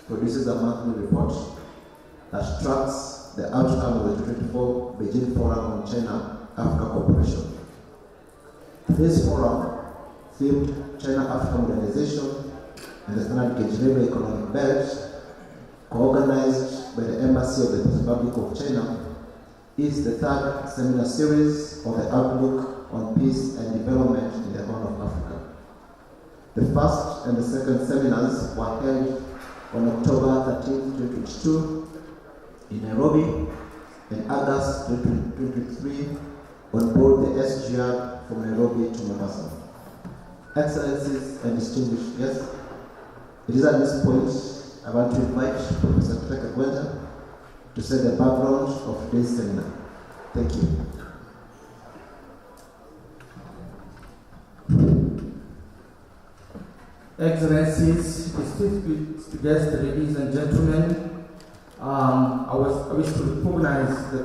produces a monthly report that tracks the outcome of the 2024 Beijing Forum on China-Africa Cooperation. Today's forum, themed China-Africa Modernization and the Standard Gauge Railway Economic Belt, co-organized by the Embassy of the People's Republic of China, is the third seminar series of the Outlook on Peace and Development in the Horn of Africa. The first and the second seminars were held on October 13, 2022 in Nairobi and August 2023 on board the SGR from Nairobi to Mombasa. Excellencies and distinguished guests, it is at this point I want to invite Professor Gwenda to set the background of today's seminar. Thank you. Excellencies, distinguished guests, ladies and gentlemen, I wish to recognize the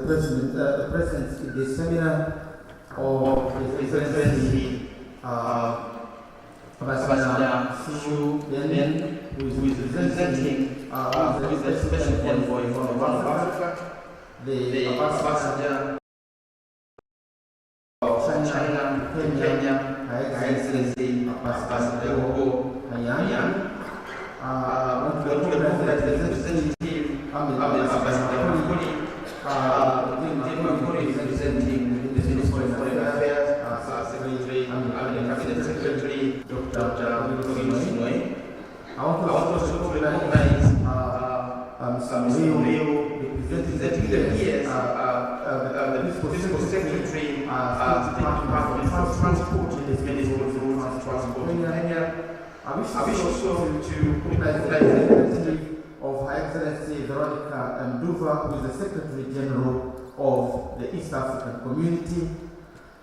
presence in this seminar of His Excellency Ambassador Xu Yan, who is representing the Special Envoy for North Africa, the Ambassador of China to Kenya, Her Excellency Ambassador Yan, the representative representing the Ministry of Foreign Affairs, Secretary Dr. I want to recognize Mr. Leo, representing the PS, the Physical Secretary, Department of Transport in the Ministry of Transport in Kenya. I wish also to recognize the representative of Her Excellency Veronica Mduva, who is the Secretary General of the East African Community.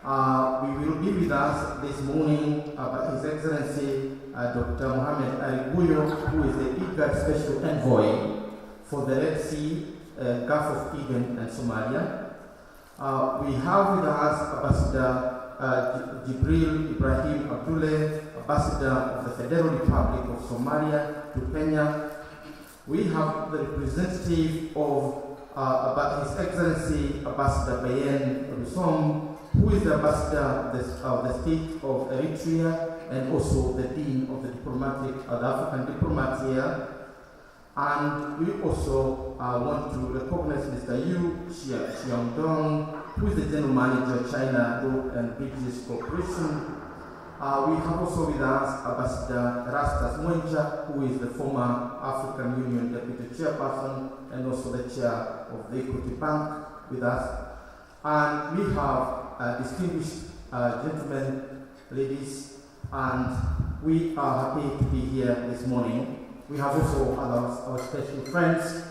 We will be with us this morning His Excellency Dr. Mohamed Ariguyo, who is the IGAD Special Envoy for the Red Sea, Gulf of Eden and Somalia. We have with us Ambassador Jibril Ibrahim Abdullah, Ambassador of the Federal Republic of Somalia to Kenya. We have the representative of His Excellency Ambassador Bayen Rusom, who is the Ambassador of the State of Eritrea and also the Dean of the African Diplomat here. And we also want to recognize Mr. Yu Xiaodong, who is the General Manager of China Road and Bridges Corporation. We have also with us Ambassador Erastus Mwenja, who is the former African Union Deputy Chairperson and also the Chair of the Equity Bank with us. And we have distinguished gentlemen, ladies, and we are happy to be here this morning. We have also our special friends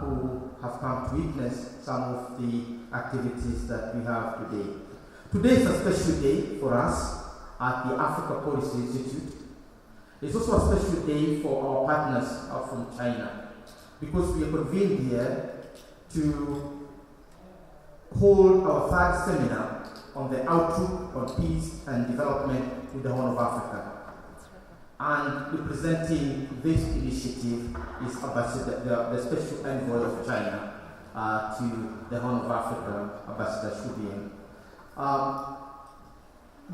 who have come to witness some of the activities that we have today. Today is a special day for us at the Africa Policy Institute. It's also a special day for our partners from China, because we are convened here to hold our third seminar on the outlook on peace and development in the Horn of Africa. And representing this initiative is the Special Envoy of China to the Horn of Africa, Ambassador Xu Yan.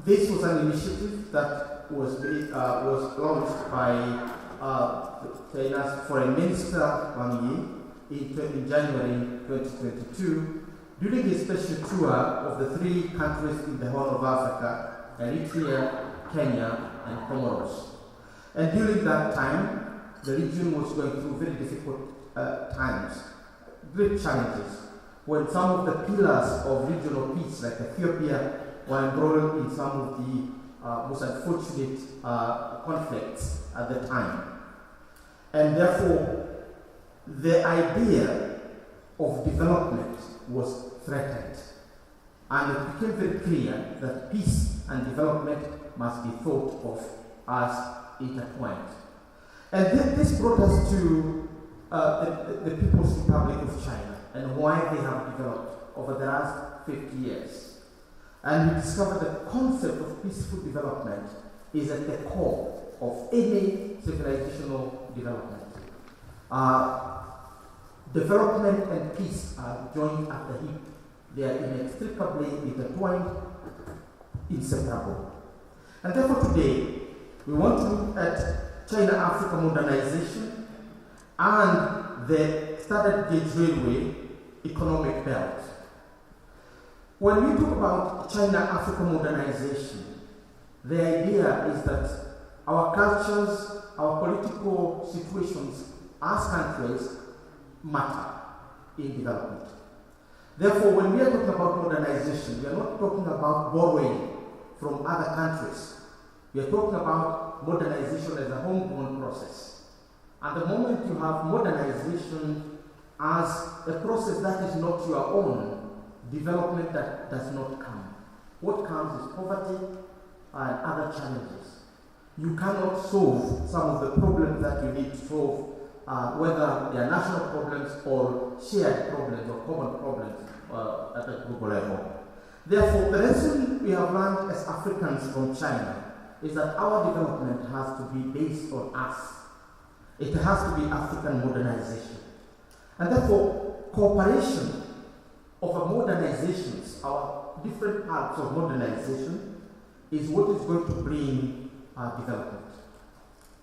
This was an initiative that was launched by China's Foreign Minister Wang Yi in January 2022 during his special tour of the three countries in the Horn of Africa, Eritrea, Kenya, and Comoros. And during that time, the region was going through very difficult times, great challenges, when some of the pillars of regional peace, like Ethiopia, were embroiled in some of the most unfortunate conflicts at the time. And therefore, the idea of development was threatened. And it became very clear that peace and development must be thought of as intertwined. And this brought us to the People's Republic of China and why they have developed over the last 50 years. And we discovered that the concept of peaceful development is at the core of any civilizational development. Development and peace are joined at the hip. They are inextricably intertwined, inseparable. And therefore today, we want to look at China-Africa modernization and the standard gauge railway economic belt. When we talk about China-Africa modernization, the idea is that our cultures, our political situations as countries matter in development. Therefore, when we are talking about modernization, we are not talking about borrowing from other countries. We are talking about modernization as a homegrown process. And the moment you have modernization as a process that is not your own, development that does not come. What comes is poverty and other challenges. You cannot solve some of the problems that you need to solve, whether they are national problems or shared problems or common problems at a global level. Therefore, the lesson we have learned as Africans from China is that our development has to be based on us. It has to be African modernization. And therefore, cooperation of a modernizations, our different parts of modernization, is what is going to bring development.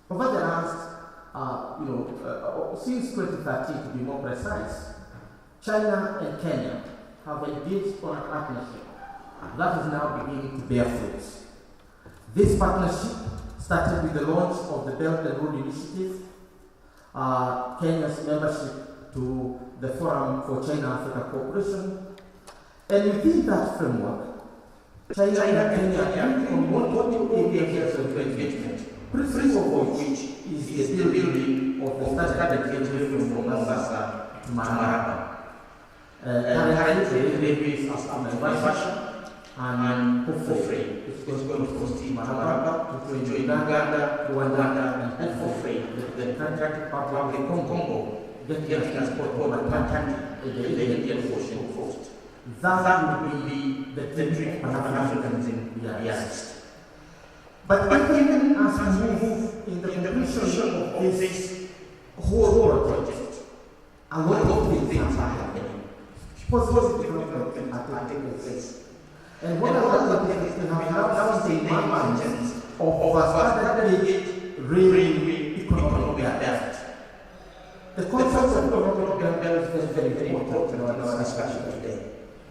Over the last, since 2013 to be more precise, China and Kenya have engaged on a partnership that is now beginning to bear fruits. This partnership started with the launch of the Belt and Road Initiative, Kenya's membership to the Forum for China-Africa Cooperation, and within that framework, China and Kenya on multiple areas of engagement, principal of which is the building of the standard gauge from Mombasa to Maraba. Currently, the railways are under Naivasha, and hopefully it's going to proceed Maraba to join Uganda, Rwanda, and hopefully the Democratic Republic of Congo getting transport over the Indian Ocean coast. That will be the dream of Pan-Africanism in the East. But even as we move in the completion of this whole project, a lot of things are happening. Positive development are taking place. And what are the things we have now seen the emergence of a standard railway economic belt. The concept of economic belt is very important in our discussion today.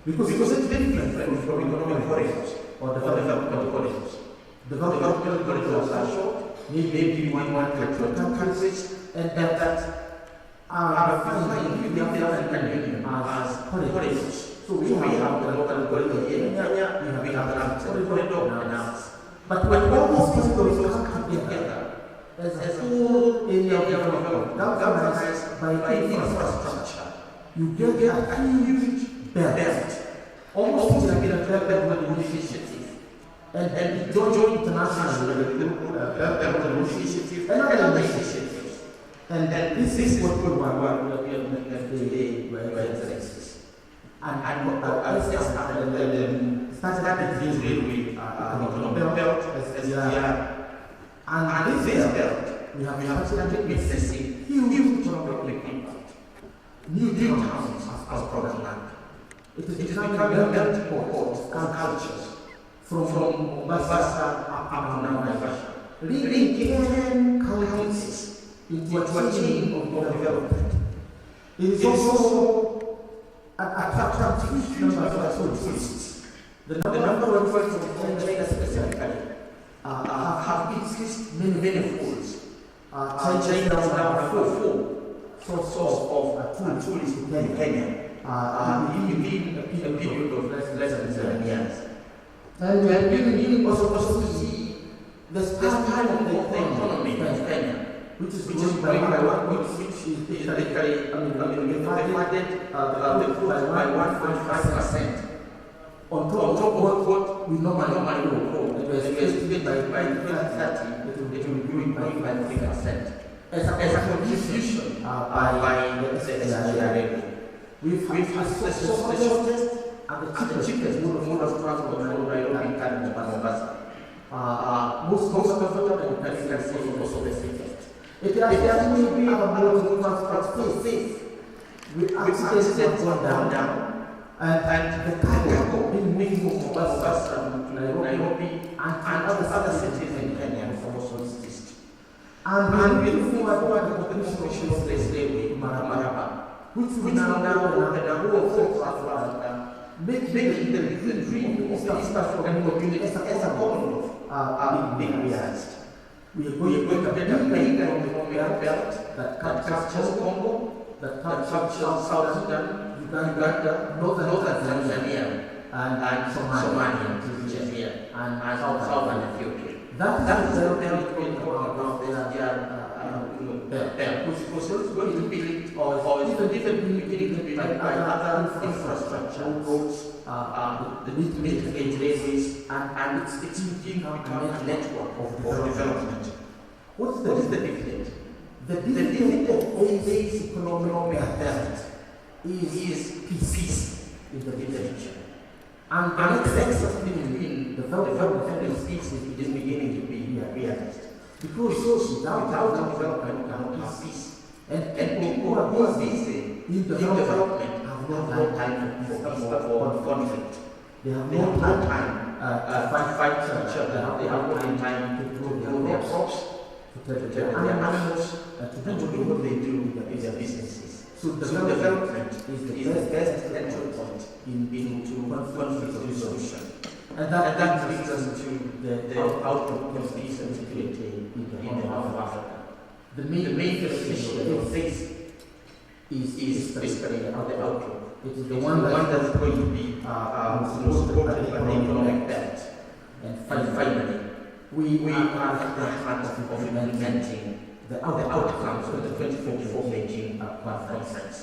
Because it's different from economic corridors or development corridors. Development corridors are short, maybe one country or two countries, and that are defined in the African Union as corridors. So we have the local corridor in Kenya, we have the corridor in us. But when all these corridors come together as a whole area of development, governed by infrastructure, you get a huge belt. Almost like a development initiative. And it joined internationally with initiative and other initiatives. And this is what we are today, where excellencies. And started this railway belt, SGR. And this belt, we have started witnessing huge economic impact. New towns as program. It is becoming a melting pot of cultures from Mombasa up to Naivasha, linking 10 counties into a chain of development. It is also attracting huge numbers of tourists. The number of tourists from China specifically have increased many folds. China now has four sources of tourists in Kenya. Within a period of less than 7 years. And we are beginning also to see the start of the economy in Kenya, which is growing by 1.5%. On top of what we normally grow, it was estimated by 2030 it will be growing by 3%. As a contribution by the SGR. We've had the shortest and the cheapest mode of transport from Nairobi to Mombasa. Most comfortable and you can see also the safest. It has been a multi-transport phase. We accidents have gone down, and the cargo being moved from Mombasa to Nairobi and other cities in Kenya from South East. And we look forward to the completion of the railway to Maraba, which will now open a whole of Africa, making the dream of the East African community as a whole being realized. We are going to get a big economic belt that captures Congo, that captures South Sudan, Uganda, Northern Tanzania, and Somalia, and Southern Ethiopia. That is the belt we're talking about, the SGR belt, which is going to be, or even beginning to be like other infrastructure, roads, the mid-gauge railways, and it's become a network of development. What is the dividend? The dividend of this economic belt is peace in the future. And the next in the development of peace is beginning to be realized. Because without development, we cannot have peace. And people who are busy in development have no time for conflict. They have no time to fight each other. They have no time to grow their crops, to take their animals, and to do what they do in their businesses. So development is the best entry point into conflict resolution. And that brings us to the outlook of peace and security in the Horn of Africa. The main issue of this is basically the outlook. It is the one that's going to be supported by the economic belt. And finally, we are at the heart of implementing the outcomes of the 2044 Beijing conference,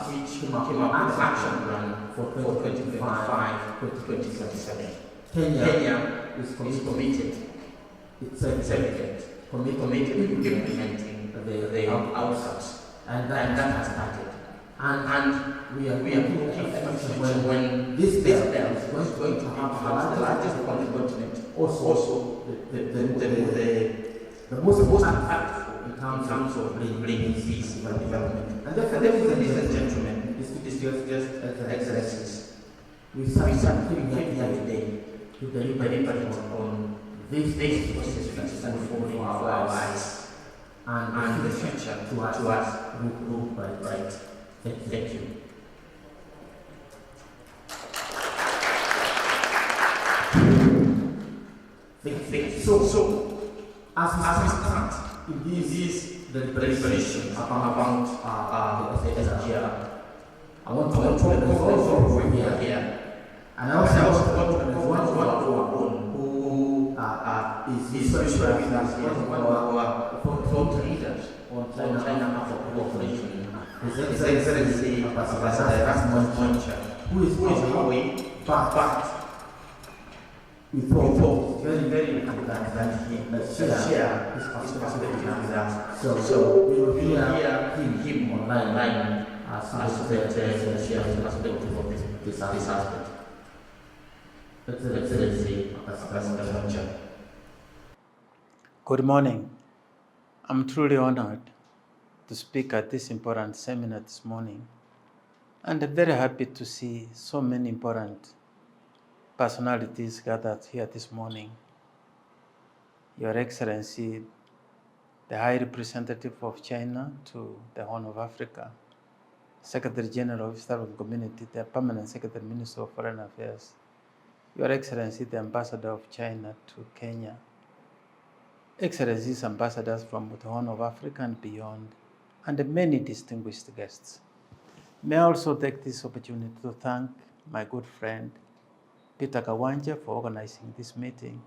which came up with an action plan for 2025 to 2027. Kenya is committed. It's evident. Committed to implementing the outcomes, and that has started. And we are going to keep attention when this belt is going to be the largest on the continent. Also, the most impactful in terms of bringing peace and development. And therefore, ladies and gentlemen, this is just exercises. We start giving here today to deliver on this process which is unfolding for our lives and the future to us group by right. Thank you. So as we start in these deliberations about the SGR, I want to talk about here. And I also want to one of our own who is usually with us here, one of our thought leaders on China cooperation. His Excellency Ambassador Erasmus, who is away, but we thought very important that he share his perspective with us. So we will hear him online as to share his perspective on this aspect. Excellency Ambassador. Good morning. I'm truly honored to speak at this important seminar this morning, and I'm very happy to see so many important personalities gathered here this morning. Your Excellency, the High Representative of China to the Horn of Africa, Secretary General of East African Community, the Permanent Secretary Minister of Foreign Affairs, Your Excellency, the Ambassador of China to Kenya, Excellencies, ambassadors from the Horn of Africa and beyond, and many distinguished guests. May I also take this opportunity to thank my good friend, Peter Kawanja, for organizing this meeting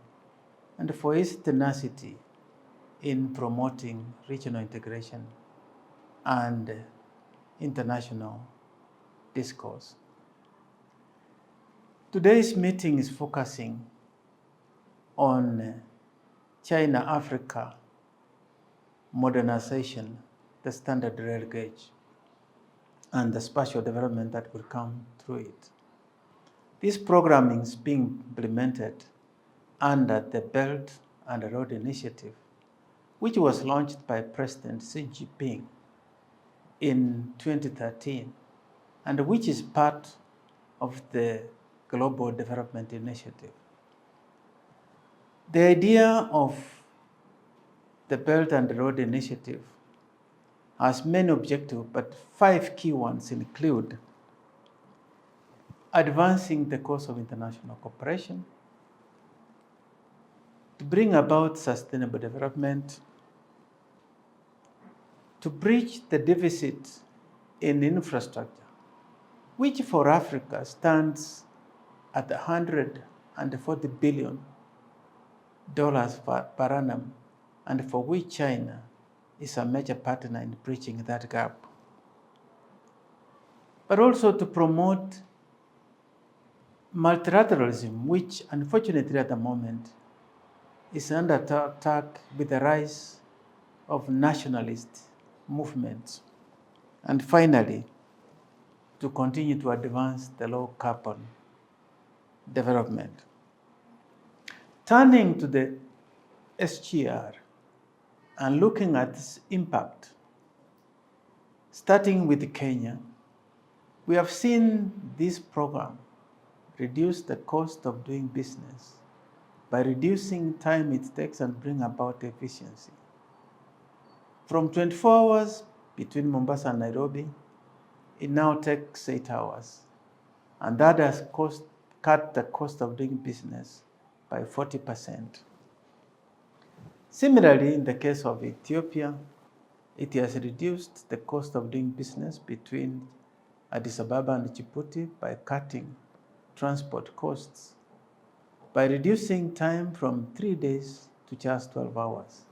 and for his tenacity in promoting regional integration and international discourse. Today's meeting is focusing on China-Africa modernization, the standard rail gauge, and the spatial development that will come through it. This programming is being implemented under the Belt and Road Initiative which was launched by President Xi Jinping in 2013, and which is part of the Global Development Initiative. The idea of the Belt and Road Initiative has many objectives, but 5 key ones include advancing the cause of international cooperation, to bring about sustainable development, to bridge the deficit in infrastructure, which for Africa stands at $140 billion per annum, and for which China is a major partner in bridging that gap. But also to promote multilateralism, which unfortunately at the moment is under attack with the rise of nationalist movements. And finally, to continue to advance the low carbon development. Turning to the SGR and looking at its impact, starting with Kenya, we have seen this program reduce the cost of doing business by reducing time it takes and bring about efficiency. From 24 hours between Mombasa and Nairobi, it now takes 8 hours. And that has cut the cost of doing business by 40%. Similarly, in the case of Ethiopia, it has reduced the cost of doing business between Addis Ababa and Djibouti by cutting transport costs, by reducing time from 3 days to just 12 hours.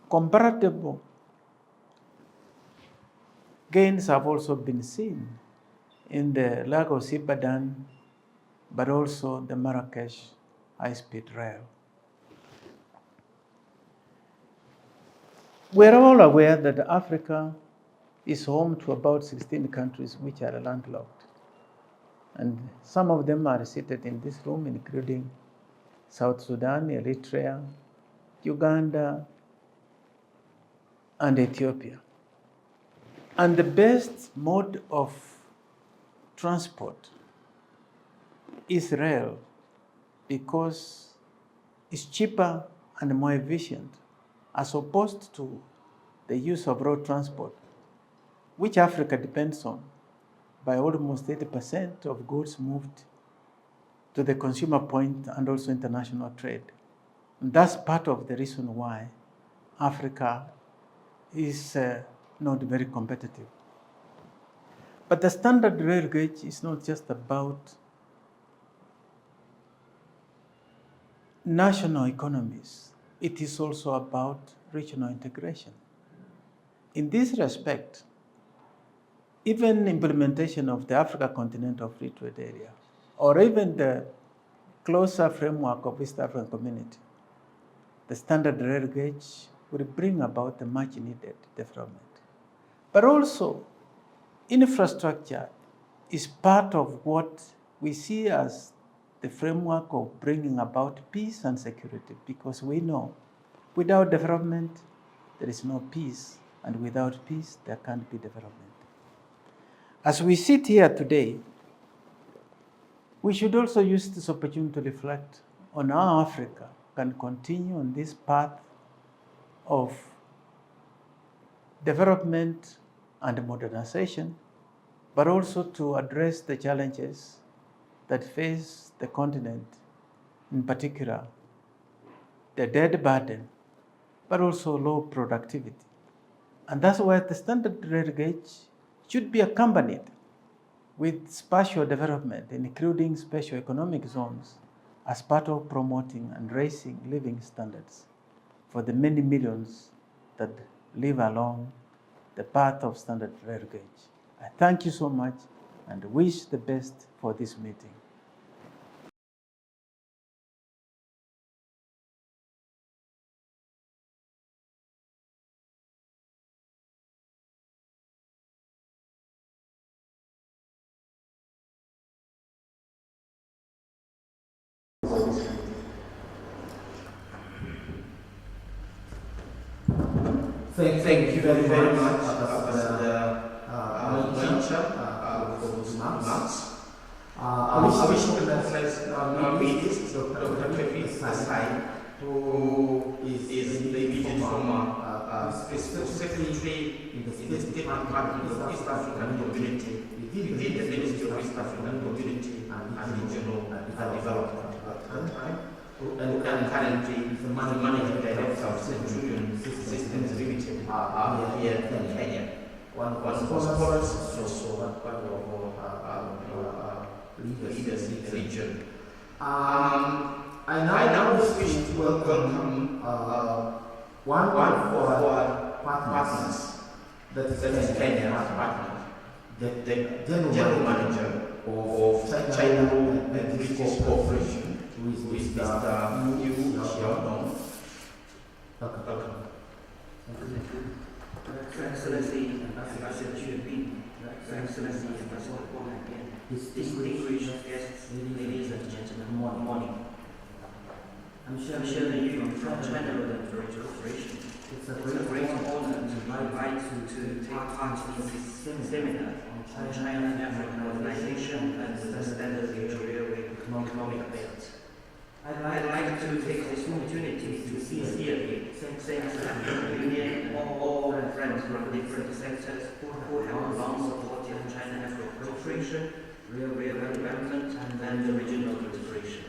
Comparable gains have also been seen in the Lagos-Ibadan, but also the Marrakesh high-speed rail. We're all aware that Africa is home to about 16 countries which are landlocked. And some of them are seated in this room, including South Sudan, Eritrea, Uganda, and Ethiopia. And the best mode of transport is rail because it's cheaper and more efficient as opposed to the use of road transport, which Africa depends on by almost 80% of goods moved to the consumer point and also international trade. And that's part of the reason why Africa is not very competitive. But the standard rail gauge is not just about national economies. It is also about regional integration. In this respect, even implementation of the Africa Continental Free Trade Area, or even the closer framework of East African Community, the standard rail gauge will bring about the much needed development. But also, infrastructure is part of what we see as the framework of bringing about peace and security, because we know without development, there is no peace, and without peace, there can't be development. As we sit here today, we should also use this opportunity to reflect on how Africa can continue on this path of development and modernization, but also to address the challenges that face the continent, in particular, the debt burden, but also low productivity. And that's why the standard rail gauge should be accompanied with spatial development, including special economic zones, as part of promoting and raising living standards for the many millions that live along the path of standard rail gauge. I thank you so much and wish the best for this meeting. Thank you very much, Ambassador Mwencha, for those remarks. I wish to recognize our meetings, Dr. Pepe Asai, who is the immediate former Secretary in the State Department of East African Community within the Ministry of East African Community and Regional Development. And currently is the Managing Director of Centurion Systems Limited here in Kenya. One of our scholars, also one of our leaders in the region. I now wish to welcome one of our partners, that is Kenya's partner, the General Manager of China and British Corporation, who is Mr. Yu Xiaodong. Welcome. Excellency, Ambassador Chuan, Excellency, Ambassador Wang, distinguished guests, ladies and gentlemen, good morning. I'm sure that you from China Modernization Corporation. It's a great honor to invite you to take part in this seminar on China and African modernization and the standard railway economic belt. I'd like to take this opportunity to sincerely thank the African Union and all friends from different sectors who have long supported China African cooperation, railway development, and the regional integration.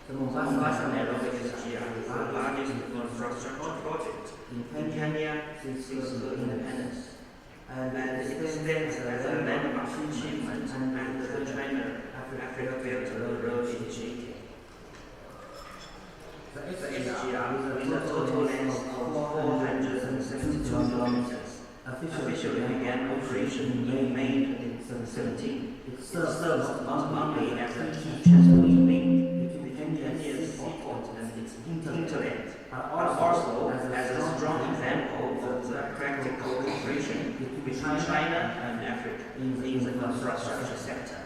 The Mombasa Railway SGR is the largest infrastructure project in Kenya since independence, and it stands as a landmark achievement and the China Africa Belt Road Initiative. The SGR is a total length of 472 kilometers. Officially began operation in May 2017. It serves not only as a key transport link between Kenya's seaport and its hinterland, but also as a strong example of the practical cooperation between China and Africa in the infrastructure sector.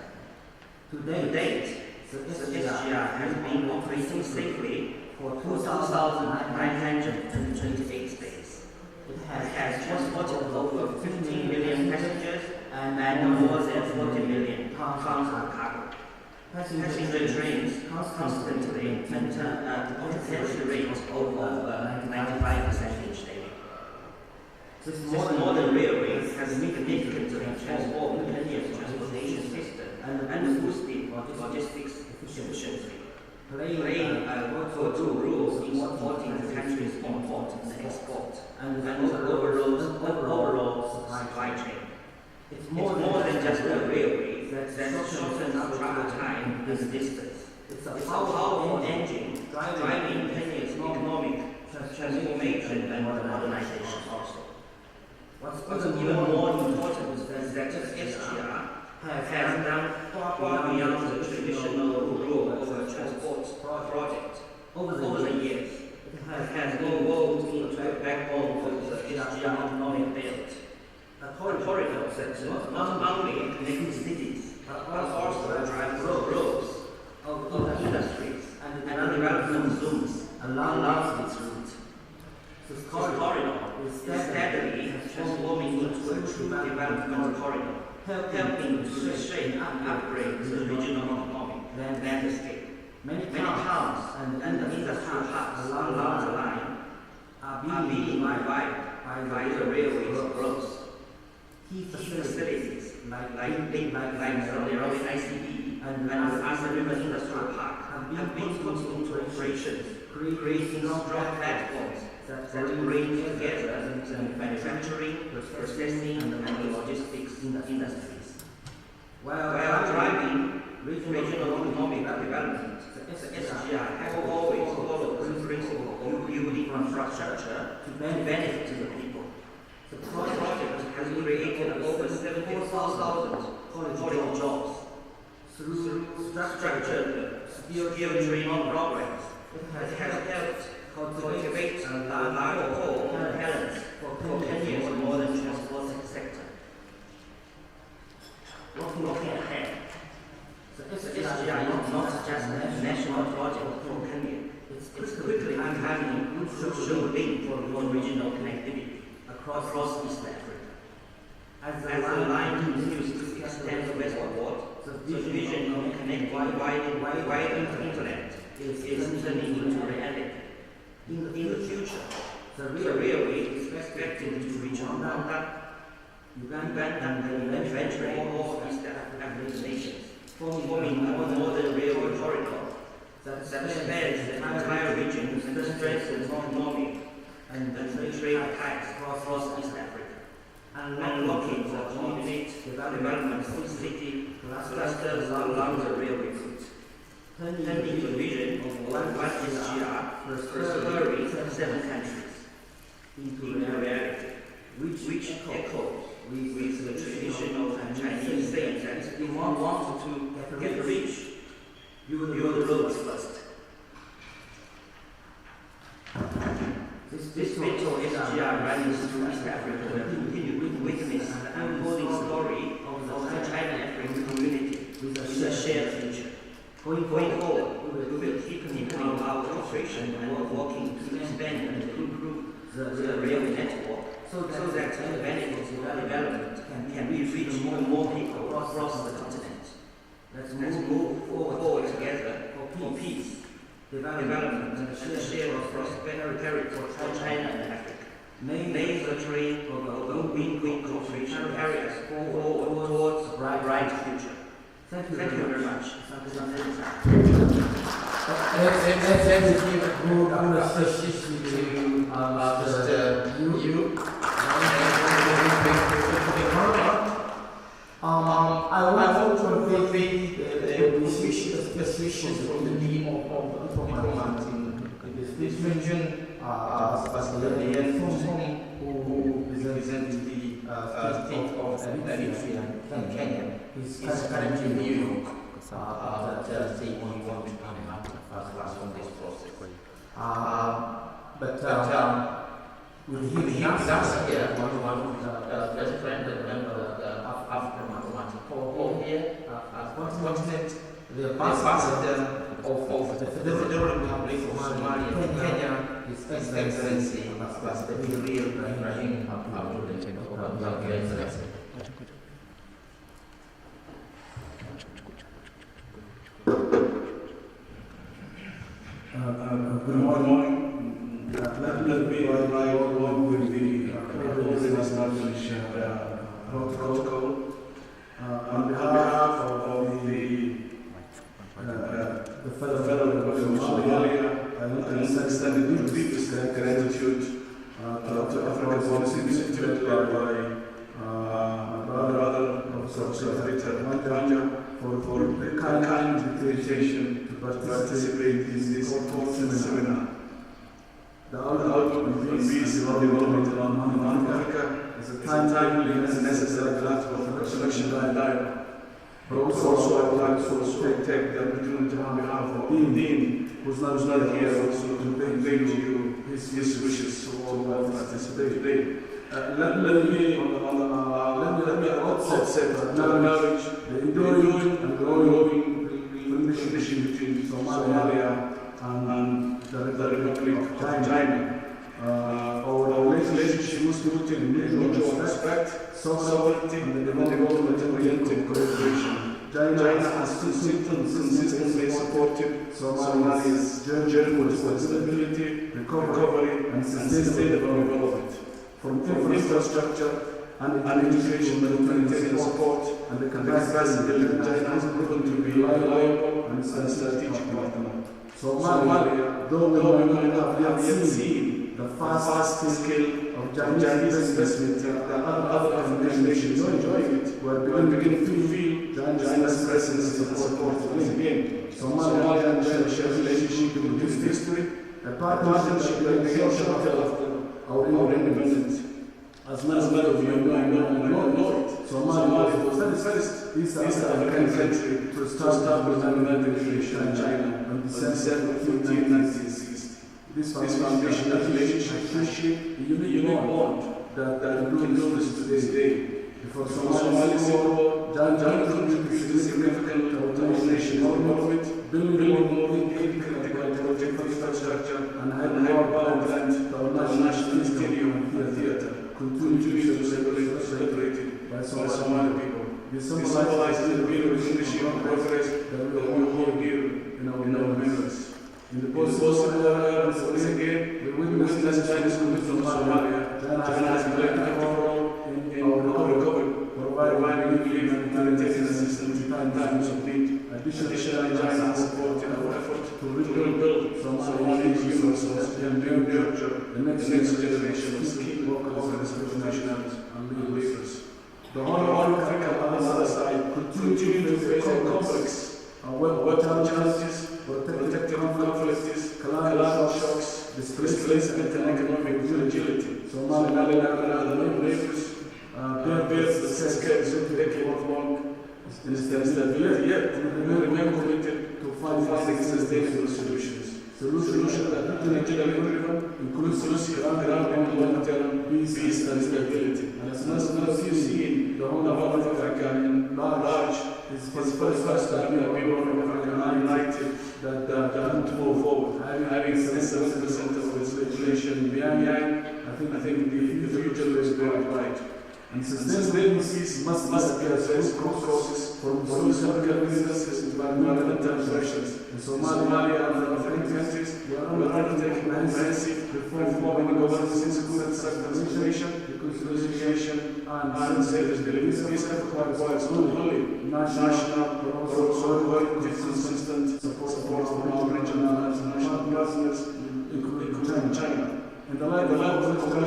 To date, the SGR has been operating safely for 2,928 days. It has transported over 15 million passengers and more than 40 million tons of cargo. Passenger trains constantly maintain an occupancy rate of over 95% each day. This modern railway has significantly transformed Kenya's transportation system and boosted logistics efficiency, playing a vital role in supporting the country's import and export and the overall supply chain. It's more than just a railway that shortens travel time and distance. It's a powerful engine driving Kenya's economic transformation and modernization also. What's even more important is that SGR has done far beyond the traditional role of a transport project. Over the years, it has evolved into a backbone of the SGR economic belt. A corridor that not only connects cities, but also drives roads of industries and development zones along its route. This corridor is steadily transforming into a true development corridor, helping to reshape and upgrade the regional economic landscape. Many towns and industrial hubs along the line are being revived by the railway's growth. Key facilities like the railway ICE and the river industrial park have been put into operation, creating strong platforms that bring together manufacturing, processing, and logistics industries. While driving regional economic development, the SGR has always followed the principle of building infrastructure to benefit the people. The project has created over 74,000 quality jobs through structured skill training programs. It has helped cultivate a large pool of talents for Kenya's modern transport sector. Looking ahead, the SGR is not just a national project for Kenya. It's quickly becoming a crucial link for regional connectivity. across East Africa. As the line continues to extend westward, the vision of connecting widened internet is turning into reality. In the future, the railway is expected to reach Rwanda, Uganda, and eventually all East African nations, forming a modern railway corridor that spans the entire region and strengthens economic and trade ties across East Africa, unlocking the complete development of city clusters along the railway route, turning the vision of one SGR spurring 7 countries into reality, which echoes with the tradition of Chinese saying that if you want to get rich, you will build roads first. This vital SGR runs through East Africa will continue to witness the unfolding story of the China-African community with a shared future. Going forward, we will keep deepening our cooperation and working to expand and improve the railway network so that the benefits of development can be reached to more people across the continent. Let's move forward together for peace, development, and the share of prosperity for China and Africa. May the train of a win-win cooperation carry us forward towards a bright future. Thank you very much. Let's give a good appreciation to Mr. Yu. I want to convey the wishes from the name of the diplomat in this region, Pascal who represents the state of Eritrea in Kenya. He's currently in New York. That he want to come out from this process. With him last year, one of the best friend and member of the African Mathematical Corps here at continent, the ambassador of the Federal Republic of Somalia in Kenya, His Excellency Ambassador Ibrahim Abdul. Good morning. Let me provide along with the already established protocol. On behalf of the Federal Republic of Somalia, I want to extend the deepest gratitude to African Policy Institute led by my brother, Professor Victor Manja, for the kind invitation to participate in this important seminar. The outlook on peace and development in Africa is a timely and necessary platform for construction and dialogue. But also I would like to take the opportunity on behalf of Dean, who's not here, also to convey to you his wishes to all who participate today. Let me outset acknowledge the enduring and growing relation between Somalia and the Republic of China. Our relationship was rooted in mutual respect, sovereignty, and the development-oriented cooperation. China has consistently supported Somalia's journey towards stability, recovery, and sustainable development. From infrastructure and education, humanitarian support, and the capacity building, China has proven to be a reliable and strategic partner. Somalia, though we might not have yet seen the fast scale of Chinese investment that other African nations enjoy it, we are beginning to feel China's presence and support once again. Somalia and China share a relationship with this history, a partnership that began shortly after our independence. As many of you know it, Somalia was the first East African country to establish an administration in China on December 15, 1960. This foundational relationship shaped a unique bond that continues to this day. Before Somalia's civil war, China contributed significantly to our nation's development, building more than 80 critical project infrastructure and had power plant to our national stadium and theatre. continue to celebrate by Somali people. This symbolizes the leadership and progress that we hold dear in our memories. In the post-war era, once again, we witnessed China's commitment to Somalia. China has played an active role in our recovery, providing humanitarian assistance in times of need. Additionally, China has supported our effort to rebuild Somalia's human resources and nurture the next generation of skilled workers, professionals, and leaders. The Horn of Africa, on the other side, continue to face a complex web challenges, protective conflicts, collateral shocks, displacement, and economic fragility. Somalia and other neighbors bears the scales of decade-long instability, yet we remain committed to finding sustainable solutions. Solutions that are regionally driven, inclusive, grounded in long-term peace and stability. And as you see, the Horn of Africa in large is for the first time that people from Africa are united that to move forward. Having 7% of its population behind, I think the future is very bright. And sustainable peace must address root causes from social businesses to environmental pressures. In Somalia and other countries, we are undertaking comprehensive reform in governance, governance, transformation, reconciliation, and service delivery. This requires not only national, but also consistent support from our regional and international partners, including China. In the light of the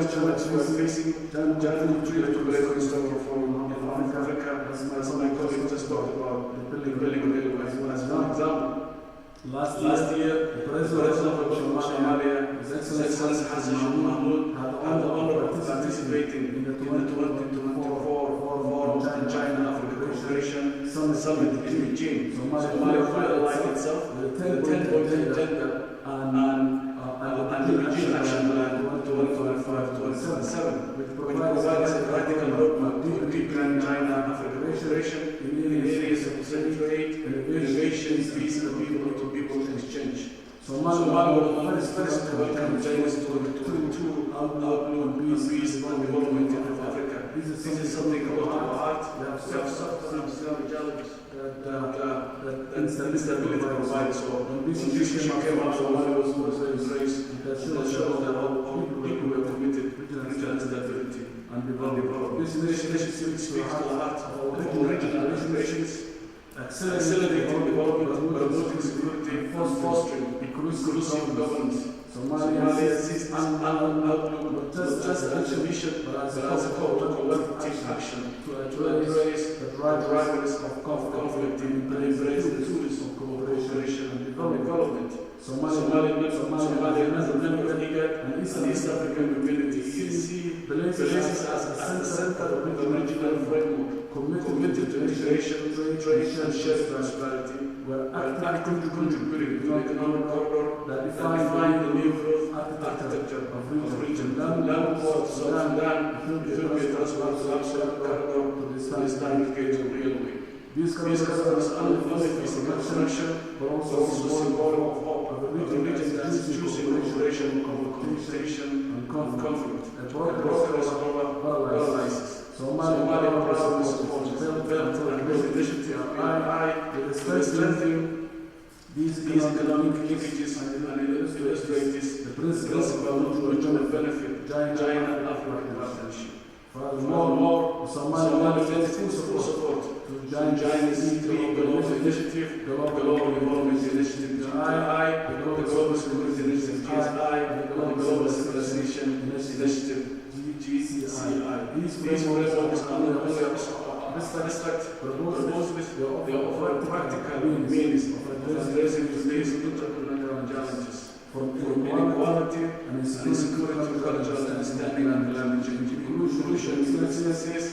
challenges we are facing, China will treat to break the story from Africa, as my colleague just talked about, the building as one example. Last year, the President of Somalia, His Excellency Hassan Mahmoud, had the honor of participating in the 2024 Forum on China-Africa Cooperation Summit in Beijing. Somalia finalized itself with a 10-point agenda and the Beijing Action Plan 2025-2027, which provides a radical roadmap to deepen China-Africa cooperation in areas of trade, innovation, peace, and people-to-people exchange. Somalia will first welcome China's 2022 outlook on peace and development in Africa. This is something close to our heart. We have some challenges that instability provides. So when this issue came up, Somalia was very raised. That shows that all people were committed to regional stability and development. This initiative speaks to the heart of our regional aspirations, accelerating development, promoting security, fostering inclusive governance. Somalia sees outlook not just as a mission, but as a call to collective action to address the drivers of conflict and embrace the tools of cooperation and development. Somalia as a member of IGAD and East African Community EAC places as a center of the regional framework committed to integration, trade, and shared prosperity. We are actively contributing to an economic corridor that defines the new growth architecture of region. Now, South Sudan, Ethiopia transport corridor to the Islamic Gate Railway. These corridors are not only physical connection, but also symbolic of hope of a region that is choosing cooperation over competition and conflict. A progress over allies. Somalia proudly supports the Belt and Road Initiative with strengthening these economic linkages and illustrates the principle of mutual benefit, China-Africa partnership. Furthermore, Somalia lends full support to China's global initiative, Global Development Initiative (GI), the Global Security Initiative (GSI), and the Global Civilization Initiative (GCI). These frameworks are not only abstract, but also they offer practical means of addressing today's intercontinental challenges. From inequality and insecurity to cultural understanding and climate change. Inclusion instances,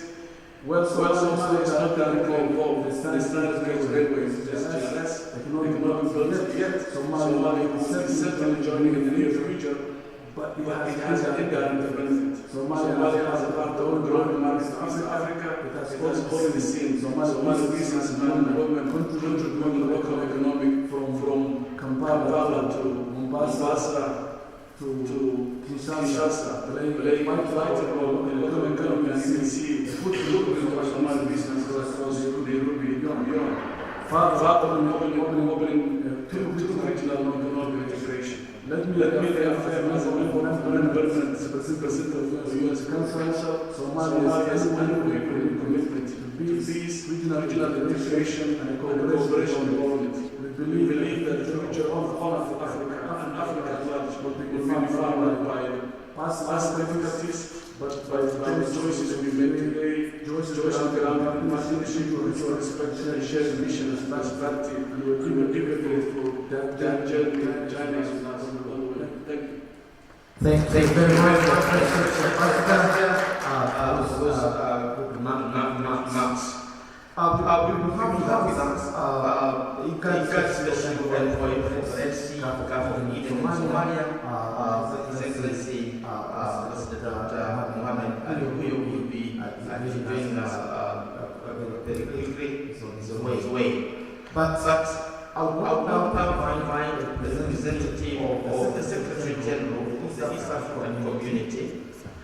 Somalia is not directly involved in the standard gauge railways, SGR, economic development, yet Somalia is certainly joining in the near future, but it has an indirect benefit. Somalia has a part of the growing market in East Africa. It has already seen Somalia's business and development contributing to the local economic from Kampala to Mombasa to Kinshasa, playing a vital role in beyond. Further opening two regional economic integration. Let me reaffirm as a member and President of the U.S. Council, Somalia is unwavering commitment to peace, regional integration, and cooperation development. We believe that the future of Africa and Africa at large will be defined by past difficulties, but by the choices we make today, choices around partnership, respect, and shared mission as prosperity, and we will be grateful that China is not alone. Thank you. Thank you very much for Max. We have with us International Envoy for SGR in Somalia, His Excellency Dr. Mohammed Ali, who will be joining us very quickly on his way. But I would now invite the representative of the Secretary General of the East African Community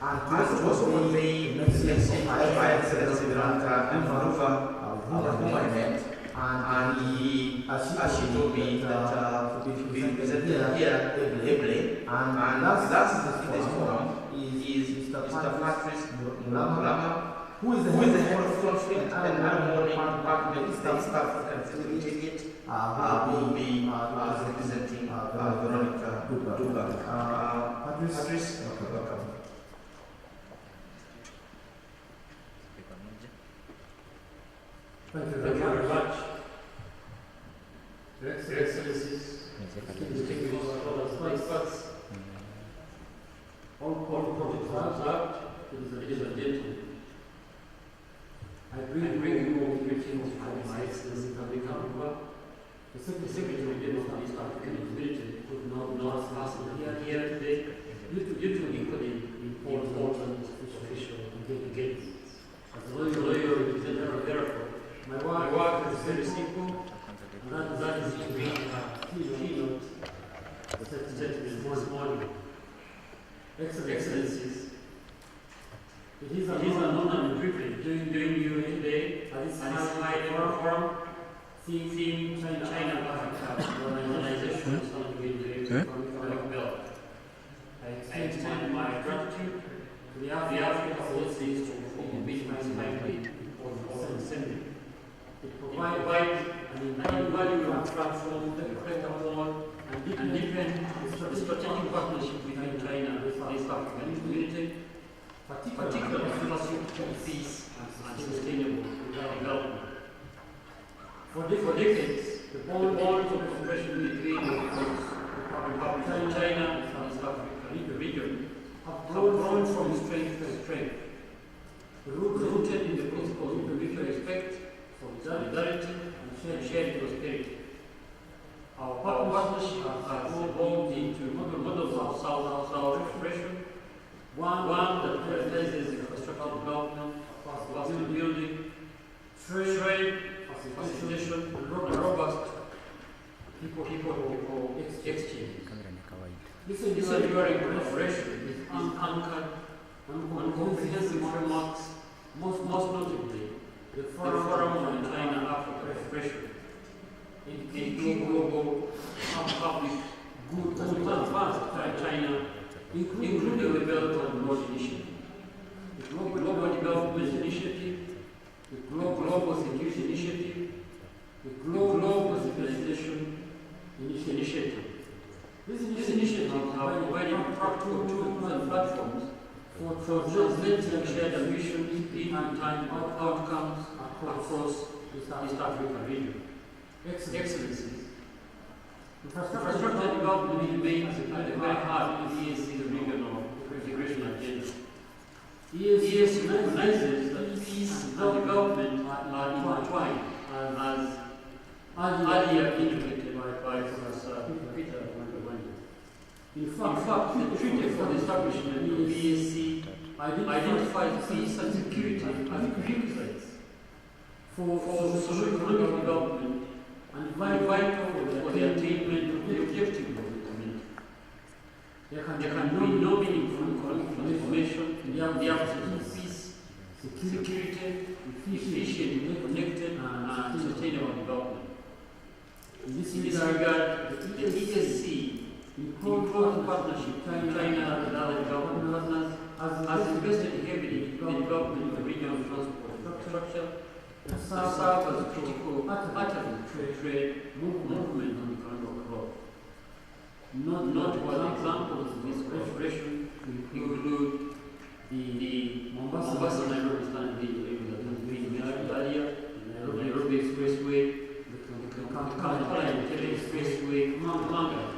and to also convey the message by Excellency Branca and Manufa, whom I met, and he told me that we presented here ably, and last in this forum is Mr. Patrice Mulama, who is the head of conflict and harmony department in the East African Secretariat, will be representing Veronica Duba. Patrice, welcome. Thank you very much. Your Excellencies, distinguished experts, all projects observed, ladies and gentlemen. I bring you all greetings from my Excellency Kabika, the Secretary General of the East African Community, who knows us here today due to equally important official engagements. As a loyal representative, therefore, my work is very simple, and that is to be a keynote statement this morning. Excellencies, it is an honor and privilege joining you today at this high-level forum, theme China-Africa Modernization and Economic Belt. I extend my gratitude to the Africa policies for meeting my timely for assembly. It provides an invaluable platform to reflect upon and deepen the strategic partnership between China and the East African community, particularly in pursuit of peace and sustainable development. For decades, the bonds of cooperation between the Republic of China and the East African region have grown from strength to strength, rooted in the principles of mutual respect, solidarity, and shared prosperity. Our partnership has evolved into models of South cooperation, one that prioritizes infrastructure development, capacity building, trade facilitation, and robust people exchange. This enduring collaboration is anchored on comprehensive frameworks, most notably the Forum on China-Africa Cooperation, in key global public good advanced by China, including the Belt and Road Initiative, the Global Development Initiative, the Global Security Initiative, the Global Civilization Initiative. These initiatives have provided practical tools and platforms for translating shared ambitions into tangible outcomes across the East African region. Excellencies, infrastructure development remains at the very heart of the EAC's regional integration agenda. EAC recognizes that peace and development are intertwined, as earlier indicated by Professor Peter. In fact, the Treaty for the Establishment of the EAC identifies peace and security as prerequisites for socio-economic development and vital for the attainment of the objective of the community. There can be no meaningful transformation in the absence of peace, security, efficient, connected, and sustainable development. In this regard, the ESC, in close partnership with China and other development partners, has invested heavily in the development of regional transport infrastructure to serve as a critical artery to trade movement and economic growth. Notable examples of this cooperation include the Mombasa-Nairobi standard area, the Nairobi Expressway, the Kampala-Entebbe Expressway, among others.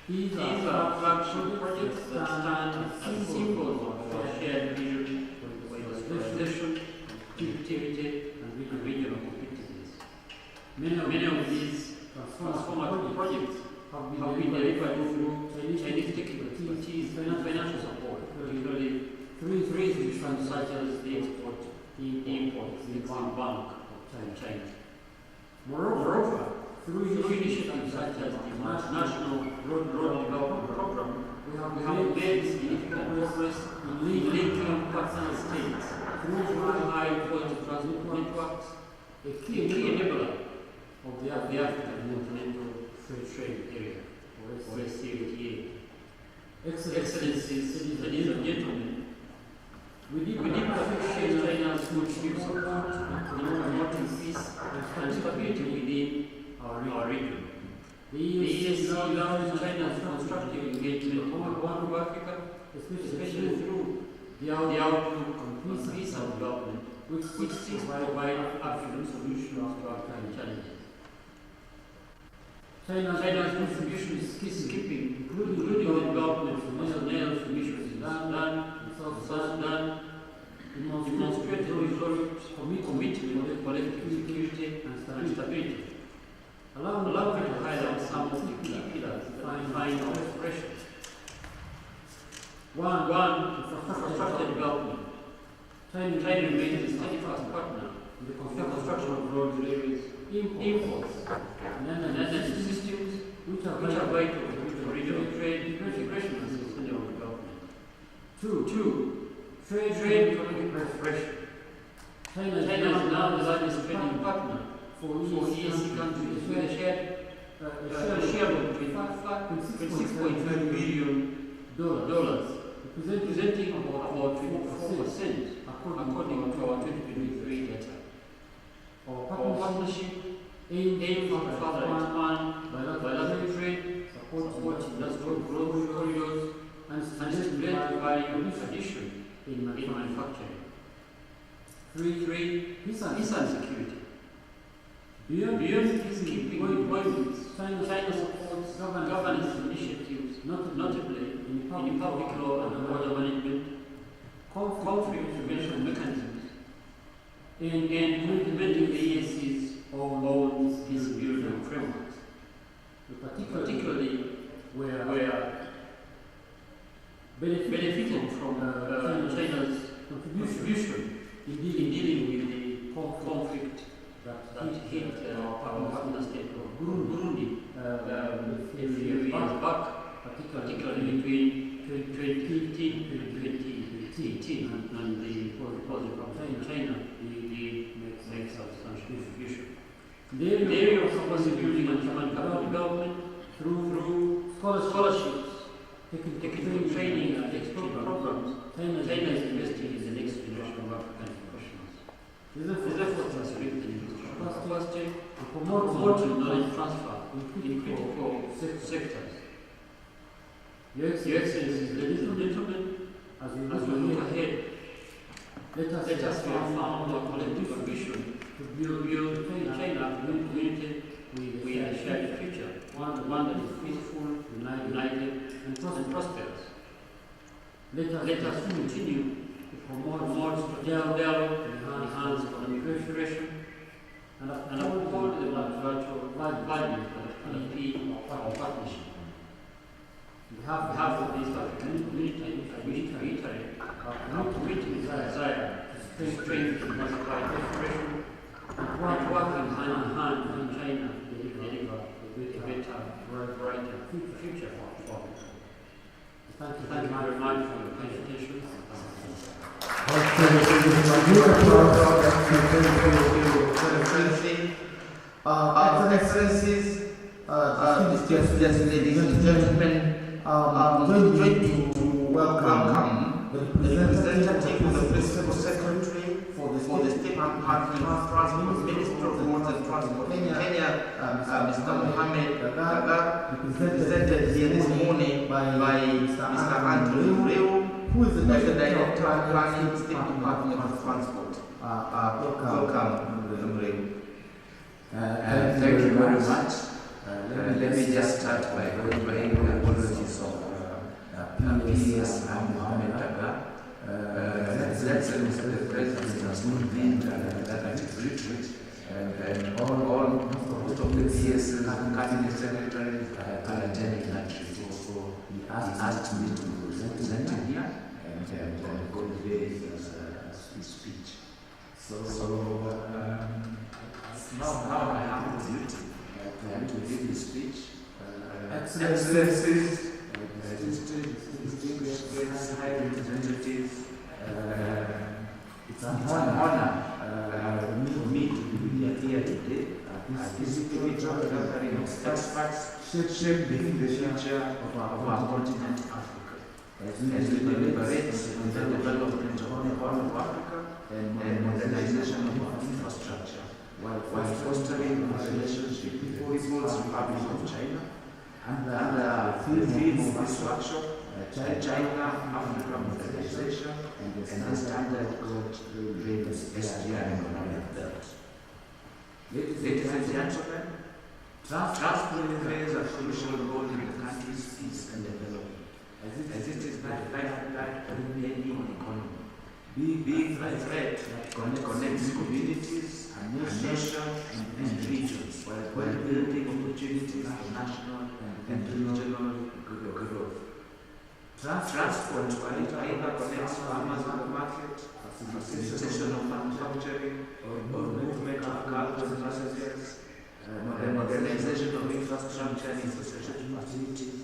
These are flagship projects that stand as symbols of our shared vision for industrialization, productivity, and regional competitiveness. Many of these transformative projects have been delivered through Chinese technical expertise and financial support, particularly through institutions such as the Import Bank of China. Moreover, through initiatives such as the National Road Development Program, we have made significant progress in linking partner states through high-quality transport networks, a key enabler of the African Continental Trade Area, or SCTA. Excellencies, ladies and gentlemen, we deeply appreciate China's continued support in promoting peace and stability within our region. The ESC allows China's constructive engagement on the Horn of Africa, especially through the outlook on peace and development, which seeks to provide African solutions to African challenges. China's contribution is peacekeeping, including the development of national solutions in Sudan and South Sudan, demonstrated resolute commitment to collective security and stability. Allow me to highlight some of the key pillars that define our operations. One, infrastructure development. China remains a steadfast partner in the construction of roads, railways, imports, and energy systems, which are vital to regional trade, integration, and sustainable development. Two, trade economic cooperation. China is now the largest trading partner for ESC countries with a share of between $6.5 billion, representing about 24% according to our 2023 data. Our partnership aims to further expand bilateral trade, support industrial growth corridors, and stimulate value addition in manufacturing. Three, peace and security. Beyond peacekeeping deployments, China supports governance initiatives, notably in public law and border management, conflict prevention mechanisms, and implementing the ESC's own peace building frameworks, particularly where benefited from China's contribution in dealing with the conflict that hit our partner state of Burundi a few years back, particularly between 2015 and 2018, and the project from China makes substantial contribution. The area of capacity building and human capital development through scholarships, technical training and expert programs, China is investing in the next generation of African professionals. These efforts are strengthening capacity to promote knowledge transfer in critical sectors. Your Excellencies, ladies and gentlemen, as we look ahead, let us found our collective ambition to build China community with a shared future, one that is peaceful, united, and prosperous. Let us continue to promote dialogue, enhance economic integration, and uphold the multilateral values that underpin our partnership. On behalf of this African community, I wish to reiterate our committed desire to strengthen multilateral cooperation and work hand in hand with China to deliver a better, brighter future for all. Thank you very much for your attention. Excellencies, distinguished ladies and gentlemen, join me to welcome the representative of the Principal Secretary for the State Department of Transport, Minister of Roads and Transport in Kenya, Mr. Mohammed Gaga, represented here this morning by Mr. Anthony Reu, who is the Director of Planning, State Department of Transport. Welcome, Reu. Thank you very much. Let me just start by conveying the apologies of PS and Mohammed Daga. Excellency the President has not been that retreat, and most of the PS and Cabinet Secretaries are attending that retreat. So he asked me to present him here and convey his speech. Now I have the duty to give the speech. Excellencies, distinguished guests, high representatives, it's an honor for me to be here today. This individual gathering of experts shape the future of our continent, Africa, as we deliberate on the development of Africa and modernization of our infrastructure, while fostering a relationship with the People's Republic of China. Under the theme of this workshop, China-Africa Modernization and the Standard Gauge SGR economic belt. Ladies and gentlemen, transport plays a crucial role in the country's peace and development, as it is the lifeblood of any economy. Being a threat that connects communities, a nation, and regions, while building opportunities for national and regional growth. Transport either connects farmers to the market, facilitation of manufacturing, or movement of cargo and passengers, modernization of infrastructure and infrastructure facilities,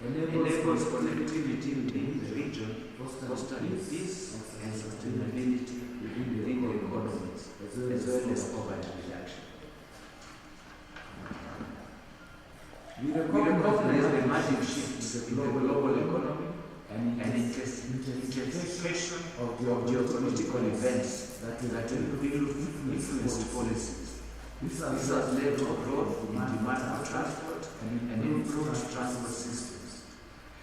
enables connectivity within the region, fostering peace and sustainability within the economies, as well as poverty reduction. We recognize the massive shifts in the global economy and intensification of geopolitical events that will influence policies. This has led to growth in demand for transport and improved transport systems.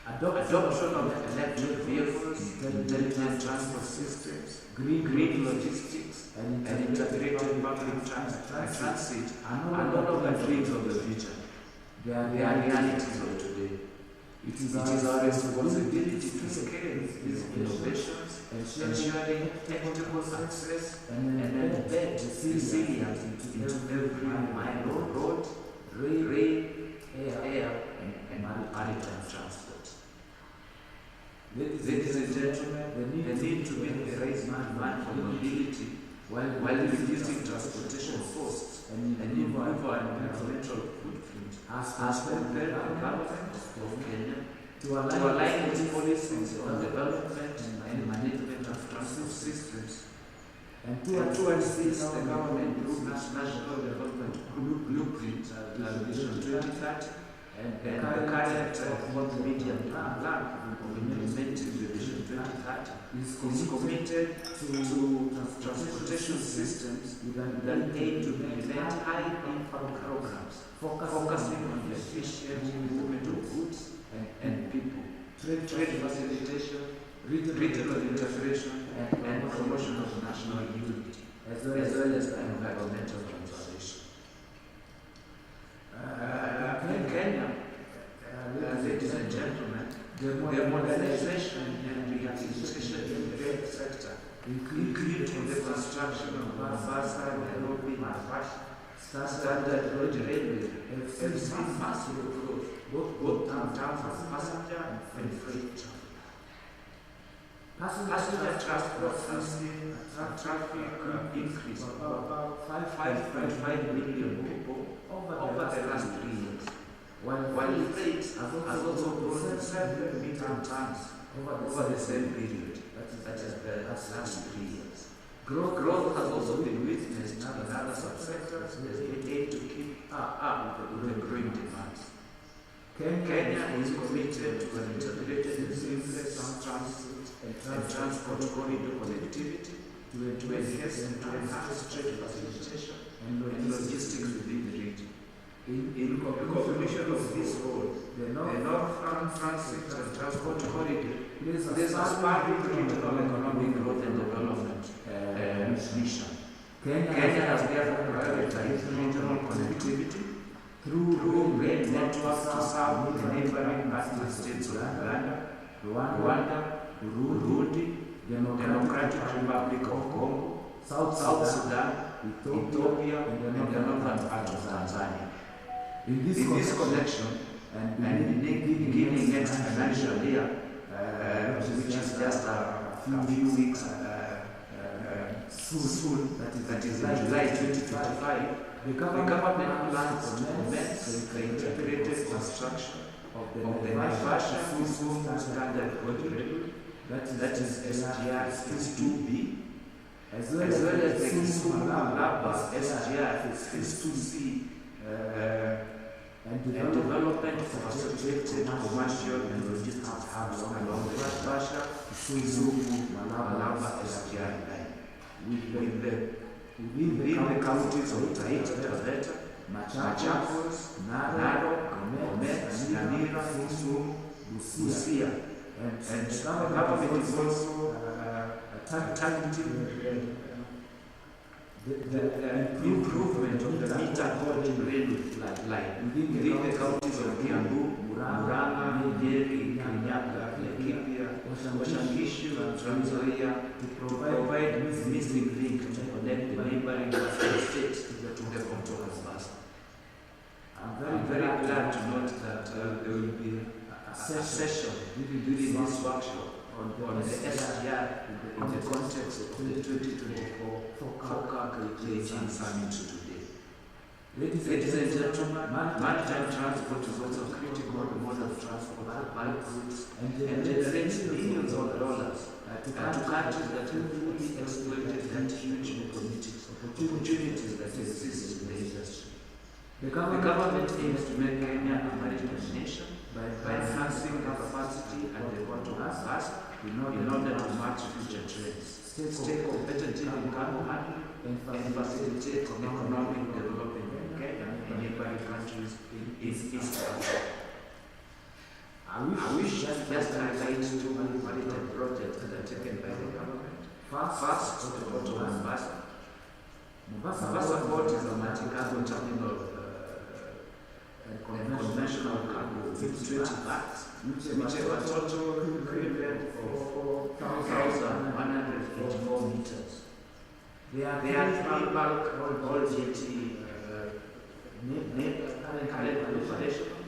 Adoption of electric vehicles, intelligent transport systems, green logistics, and integrated public transit are no longer dreams of the future. They are realities of today. It is our responsibility to scale these innovations, ensuring equitable access and embed resilience into every mile of road, rail, air, and maritime transport. Ladies and gentlemen, the need to meet the rising demand for mobility while reducing transportation costs and improve our environmental footprint has compelled the government of Kenya to align its policies on development and management of transport systems. And towards this, the government approved National Development Blueprint, Vision 2030, and the current multi-media plan of implementing the Vision 2030 is committed to transportation systems with an aim to implement high-impact programs focusing on the efficient movement of goods and people, trade facilitation, regional integration, and promotion of national unity, as well as environmental conservation. In Kenya, ladies and gentlemen, the modernization and rehabilitation in the rail sector, including the construction of Mombasa, Nairobi, Naivasha, Standard Gauge Railway, have seen massive growth, both in terms of passenger and freight traffic. Passenger transport has seen a traffic increase of about 5.5 million people over the last 3 years, while freight has also grown 7 million tons over the same period. That is last 3 years. Growth has also been witnessed in other subsectors as they aim to keep up with the growing demands. Kenya is committed to an integrated and seamless transit and transport corridor connectivity to enhance trade facilitation and logistics within the region. In recognition of this goal, the North Transit and Transport Corridor plays a sparring regional economic growth and development mission. Kenya has therefore prioritized regional connectivity through rail networks to serve the neighboring partner states of Uganda, Rwanda, Burundi, Democratic Republic of Congo, South Sudan, Ethiopia, and the northern part of Tanzania. In this connection, and beginning next financial year, which is just a few weeks soon, that is in July 2025, the government plans to commence the integrated construction of the Naivasha Full Standard Gauge, that is SGR Phase 2B, as well as the Kisumu-Malaba SGR Phase 2C, and development of associated commercial and logistics hubs along the Naivasha Kisumu-Malaba SGR line, within the counties of Taita Taveta, Machakos, Narok, Bomet, Nyamira, Kisumu, Busia, and the government is also targeting the improvement of the meter gauge railway line within the counties of Kiambu, Murang'a, Nyeri, Kirinyaga, Laikipia, Uasin Gishu, and Trans Nzoia to provide missing link to connect the neighboring states to the control of bus. I'm very glad to note that there will be a session during this workshop on the SGR in the context of the 2024 Forecast Creating Summit today. Ladies and gentlemen, maritime transport is also a critical mode of transport for bulk goods and generates billions of dollars to countries that have fully exploited that huge opportunities that exist in the industry. The government aims to make Kenya a maritime nation by enhancing the capacity and the quantum of gas in order to match future trends, stay competitive in cargo handling, and facilitate economic development in Kenya and neighboring countries in East Africa. I wish just to highlight two maritime projects that are taken by the government. First, the Port of Mombasa. Mombasa Port is a multi-cargo terminal and conventional cargo with 20 berths, which have a total crew length of 4,184 meters. They are three bulk all jetty current operational,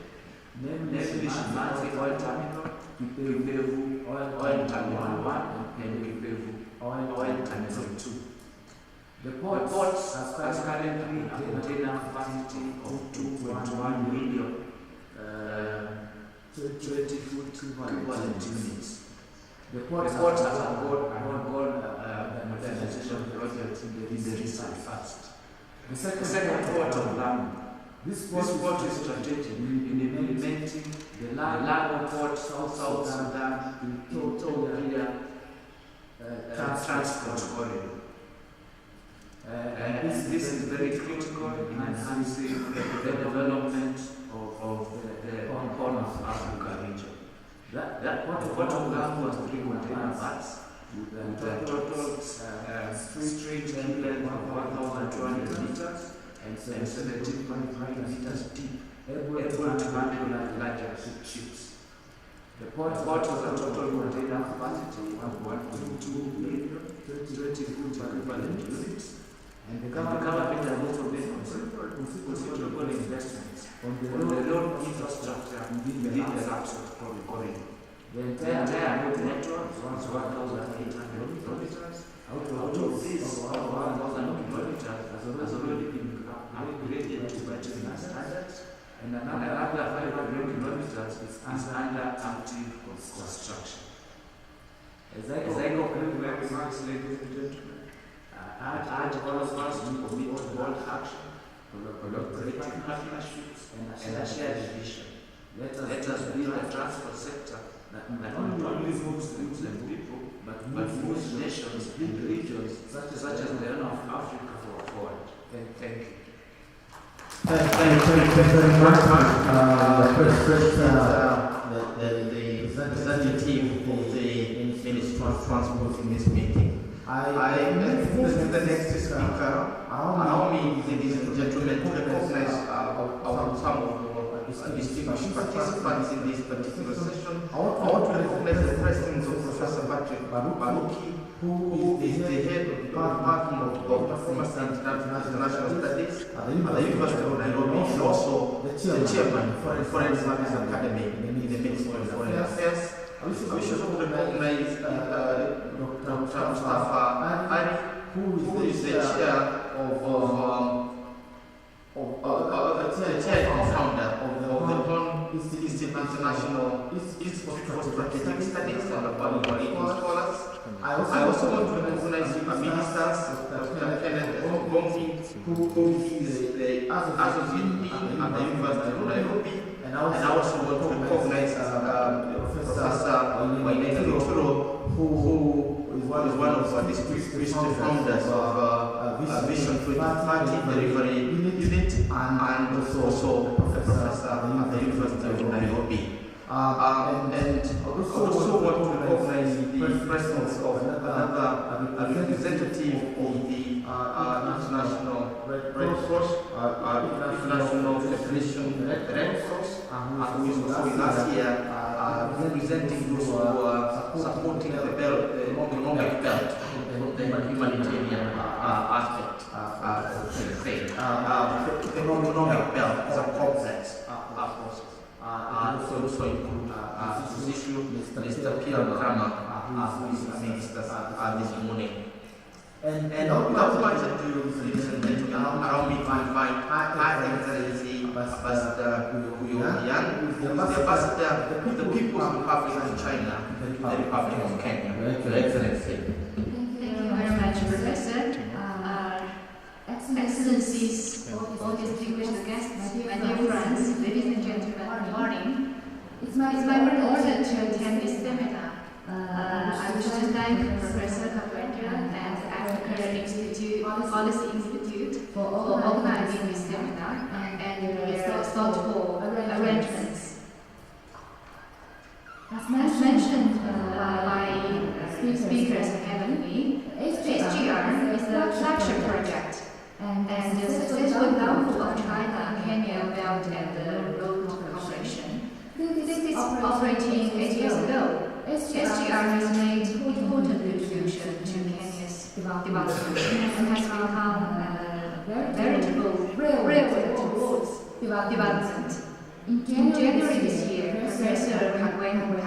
namely Shimanzi Oil Terminal, Kipevu Oil Terminal 1, and Kipevu Oil Terminal 2. The port has currently a container capacity of 2.1 million 20-foot equivalent units. The port has undergone a modernization project in the recent past. The second port of Lamu. This port is strategic in implementing the Lamu Port South Sudan Ethiopia transport corridor. And this is very critical in enhancing the development of the Horn of Africa region. The Port of Lamu was 3 container berths with a total straight length of 1,200 meters and 17.5 meters deep, able to handle larger ships. The port has a total container capacity of 1.2 million 20-foot equivalent units. And the government has also made considerable investments on the road infrastructure within the Rapsod corridor. The entire road network is 1,800 kilometers. Out of this, 1,000 kilometers has already been upgraded to bitumen standards, and another 500 kilometers is under active construction. As I conclude my remarks Yes, ladies and gentlemen, I urge all of us to commit to bold action, collaborative partnerships, and a shared vision. Let us build a transport sector that not only moves goods and people, but moves nations and regions such as the Horn of Africa forward. Thank you. Thank you very much. The representative of the Ministry of Transport in this meeting. I move to the next speaker. Allow me, ladies and gentlemen, to recognize some of the distinguished participants in this particular session. I want to recognize the presence of Professor Patrick Baruki, who is the head of the Department of Performance and International Studies at the University of Nairobi, and also the chairman for the Foreign Service Academy in the Ministry of Foreign Affairs. I wish to recognize Dr. Mustafa Ali, who is the chair the chair and founder of the Horn International Institute for Strategic Studies and Political Scholars. I also want to recognize the ministers, Dr. Kenneth Gombi, who is the associate dean at the University of Nairobi, and I also want to recognize Professor Waineka Lituro, who is one of the distinguished founders of Vision 2030 Delivery Unit, and also Professor at the University of Nairobi. And I also want to recognize the presence of another representative of the International Red Cross, International Federation Red Cross, who is also with us here, representing those who are supporting the economic belt from the humanitarian aspect of the thing. The economic belt is a complex process. Also include this issue, Mr. Peter Kramer, who is the minister this morning. And without much ado, ladies and gentlemen, allow me to invite Her Excellency Ambassador Huyo Yan, who is the Ambassador of the People's Republic of China to the Republic of Kenya. Your Excellency. Thank you very much, Professor. Excellencies, all distinguished guests, my dear friends, ladies and gentlemen, good morning. It's my great honor to attend this seminar. I wish to thank Professor Kapwendra and the Africa Policy Institute for organizing this seminar and their thoughtful arrangements. As mentioned by speakers ahead of me, SGR is the flagship project and the successful example of China, Kenya, Belt and the Road Cooperation. Since operating 8 years ago, SGR has made important contribution to Kenya's development and has become a veritable railway towards development. In January this year, Professor Kapwendra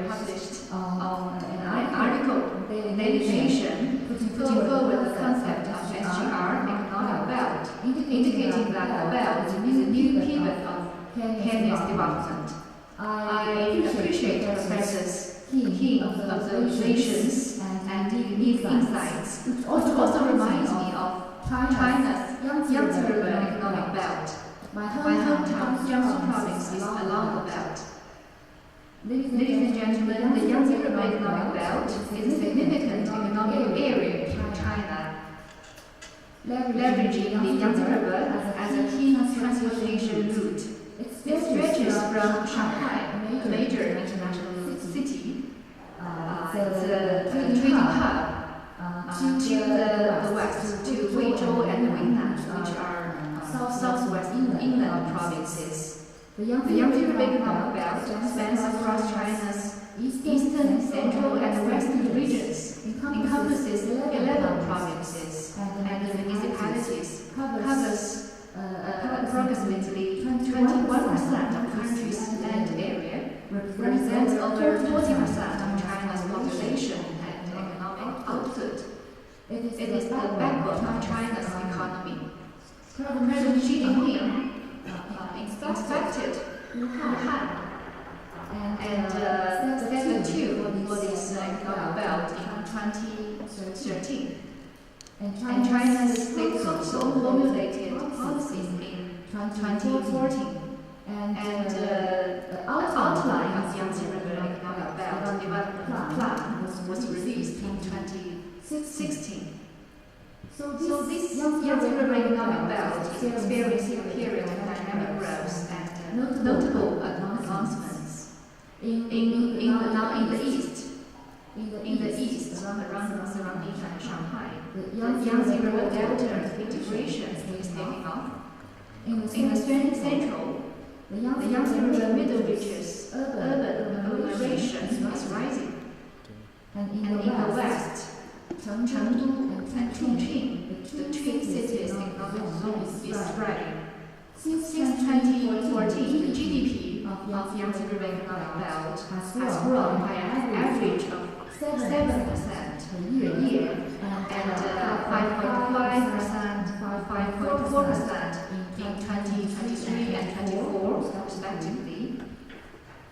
published an article in Modernization putting forward the concept of SGR, economic belt, indicating that the belt is a new pivot of Kenya's development. I appreciate Professor's key observations and unique insights, which also reminds me of China's Yangtze River economic belt. My hometown, Jiangsu province, is along the belt. Ladies and gentlemen, the Yangtze River economic belt is a significant economic area in China, leveraging the Yangtze River as a key transportation route. It stretches from Shanghai, a major international city, the trading hub, to the west, to Guizhou and Hunan, which are southwest inland provinces. The Yangtze River economic belt spans across China's eastern, central, and western regions, encompasses 11 provinces and municipalities, covers approximately 21% of the country's land area, represents over 40% of China's population and economic output. It is the backbone of China's economy. President Xi Jinping expected Wuhan and set the tune for this economic belt in 2013. And China's state council formulated policies in 2014. And the outline of Yangtze River Economic Belt Development Plan was released in 2016. So this Yangtze River Economic Belt is experiencing a period of dynamic growth and notable advancements. In the east, around Yichang and Shanghai, the Yangtze River Delta integration is taking off. In the central, the Yangtze River middle reaches urban agglomeration is rising. And in the west, Chengdu and Chongqing, the twin cities economic zone is spreading. Since 2014, the GDP of Yangtze River Economic Belt has grown by an average of 7% per year and 5.5%, 5.4% in 2023 and 24, respectively.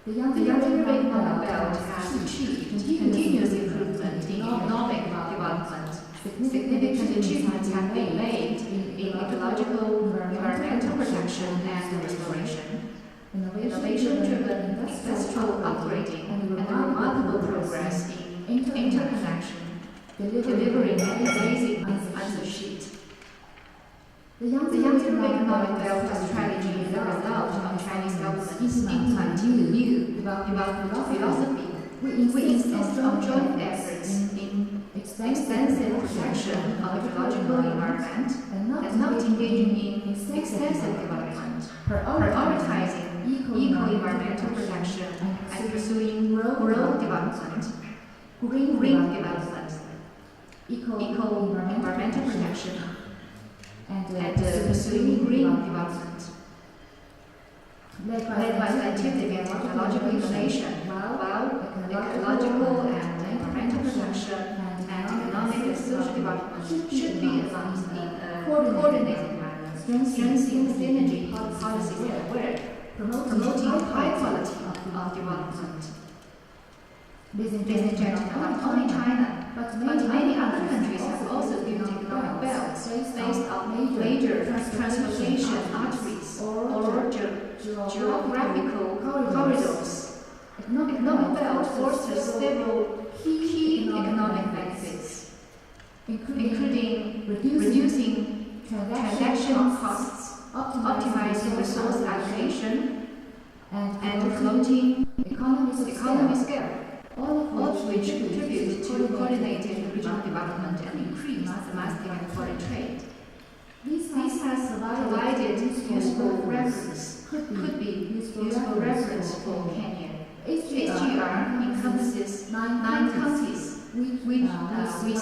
The Yangtze River Economic Belt has achieved continuous improvement in economic development. Significant achievements have been made in ecological, environmental protection and restoration, innovation-driven industrial upgrading, and remarkable progress in interconnection, delivering amazing answer sheet. The Yangtze River Economic Belt strategy is a result of Chinese government's implementing new development philosophy. We insist on joint efforts in extensive protection of ecological environment and not engaging in excessive development, prioritizing eco-environmental protection and pursuing rural development, green development, eco-environmental protection, and pursuing green development. Led by scientific and technological innovation, while ecological and environmental protection and economic and social development should be advanced in a coordinated manner, strengthening synergy policies at work, promoting high quality of development. Ladies and gentlemen, not only China, but many other countries have also built economic belts based on major transportation arteries or geographical corridors. Economic belt fosters several key economic benefits, including reducing transaction costs, optimizing resource allocation, and promoting economy scale, all of which contribute to coordinated regional development and increase domestic and foreign trade. This has provided useful reference, could be useful reference for Kenya. SGR encompasses 9 counties, with 1/3 of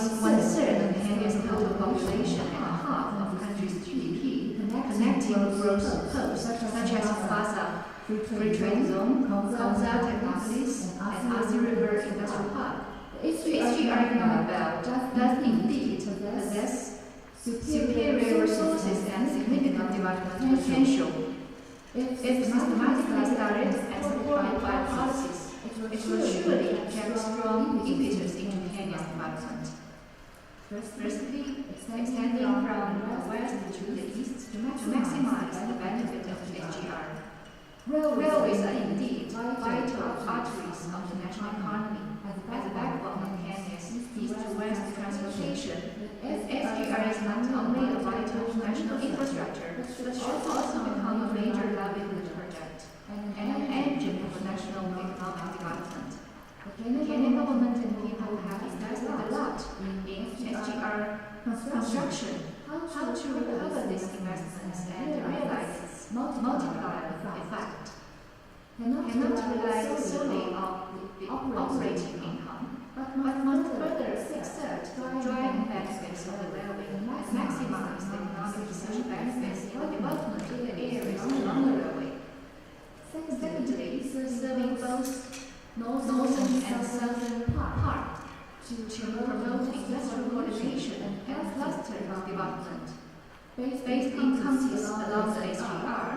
Kenya's total population and half of the country's GDP, connecting growth hubs such as Mombasa Free Trade Zone, Komza Technopolis, and Athi River Industrial Park. The SGR Economic Belt does indeed possess superior resources and significant development potential. If systematically studied and supported by policies, it will surely inject strong impetus into Kenya's development. Firstly, extending from the west to the east to maximize the benefit of the SGR. Railways are indeed vital arteries of the national economy. As a backbone of Kenya's east-to-west transportation, SGR is not only a vital national infrastructure, but should also become a major livelihood project and an engine for national economic development. The Kenyan government and people have invested a lot in SGR construction. How to recover these investments and realize its multiplier effect? Cannot rely solely on the operating income, but must further exert the driving benefits of the railway and maximize the economic and social benefits in the development of the areas along the railway. Secondly, serving both northern and southern part to promote industrial coordination and cluster development. Based on counties along the SGR,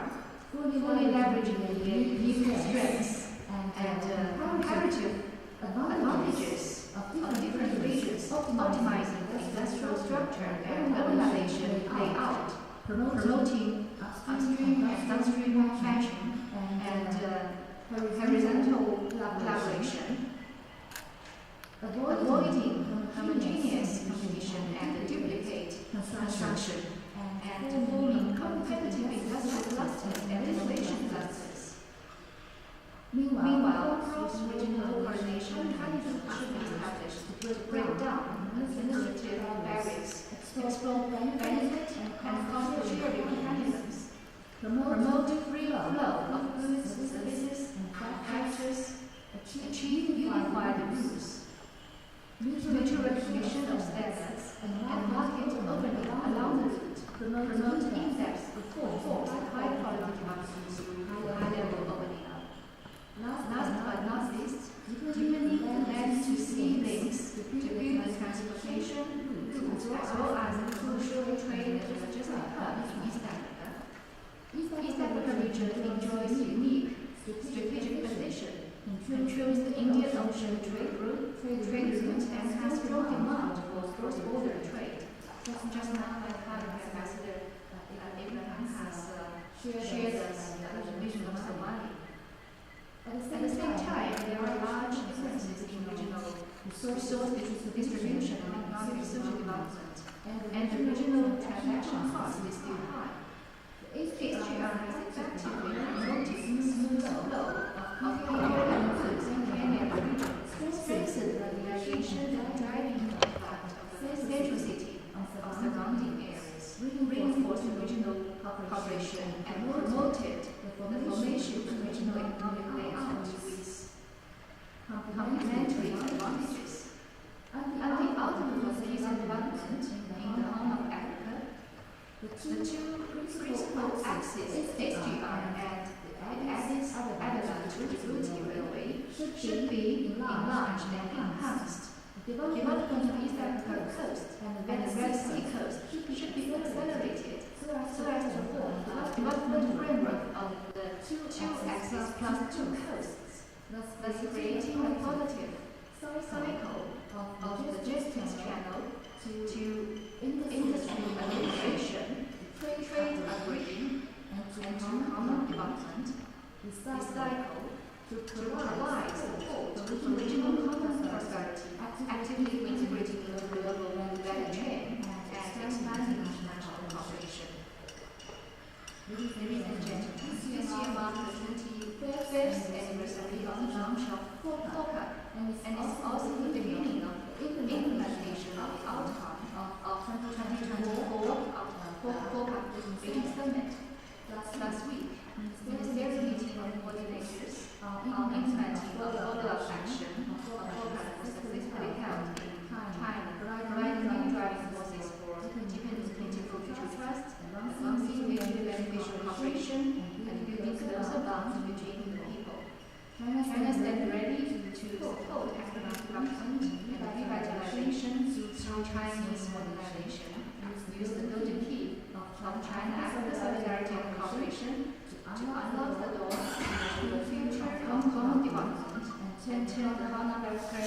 fully leveraging the unique strengths and comparative advantages of different regions, optimizing industrial structure and urbanization layout, promoting upstream and downstream manufacturing and horizontal collaboration, avoiding homogeneous competition and duplicate construction, and forming competitive industrial clusters and innovation clusters. Meanwhile, cross-regional coordination mechanisms should be established to break down administrative barriers, explore benefit and cost-sharing mechanisms, promote free flow of goods, services, and practices, achieve unified rules, mutual recognition of standards, and market opening along the route, promote in-depth reforms and high-quality democracy through high-level opening up. Last but not least, deepening the land-to-sea links to build transportation routes as well as crucial trade and logistic hubs in East Africa. East Africa region enjoys unique strategic position, controls the Indian Ocean trade route, and has strong demand for cross-border trade. Just now, my colleague Ambassador Abraham has shared the vision of Somali. At the same time, there are large differences in regional resource distribution and economic social development, and the regional transaction cost is still high. The SGR has effectively promoted smooth flow of people and goods in Kenya region, strengthened the realization and driving impact of the central city of surrounding areas, reinforced regional cooperation, and promoted the formation of regional economic layout with complementary advantages. At the outlook of peace and development in the Horn of Africa, the two principal axes, SGR and the Addis Ababa to Djibouti Railway, should be enlarged and enhanced. The development of East Africa coast and the Red Sea coast should be accelerated so as to form the development framework of the two axes plus two coasts, thus creating a positive cycle of logistics channel to industry administration, trade upgrading, and to common development. This cycle to provide support to regional common prosperity, actively integrating the global value chain and expanding international cooperation. Ladies and gentlemen, this year marks the 25th anniversary of the launch of FOCA, and it's also the beginning of the implementation of the outcome of 2024 FOCA Beijing Summit. Last week, ministerial meeting of coordinators on implementing a follow-up action of FOCA was successfully held in China, providing new driving forces for deepening future trust, advancing mutually beneficial cooperation, and building closer bonds between the people. China stands ready to support economic development and revitalization through Chinese modernization. Use the golden key of China-Africa solidarity and cooperation to unlock the door to the future of common development and turn the Horn of Africa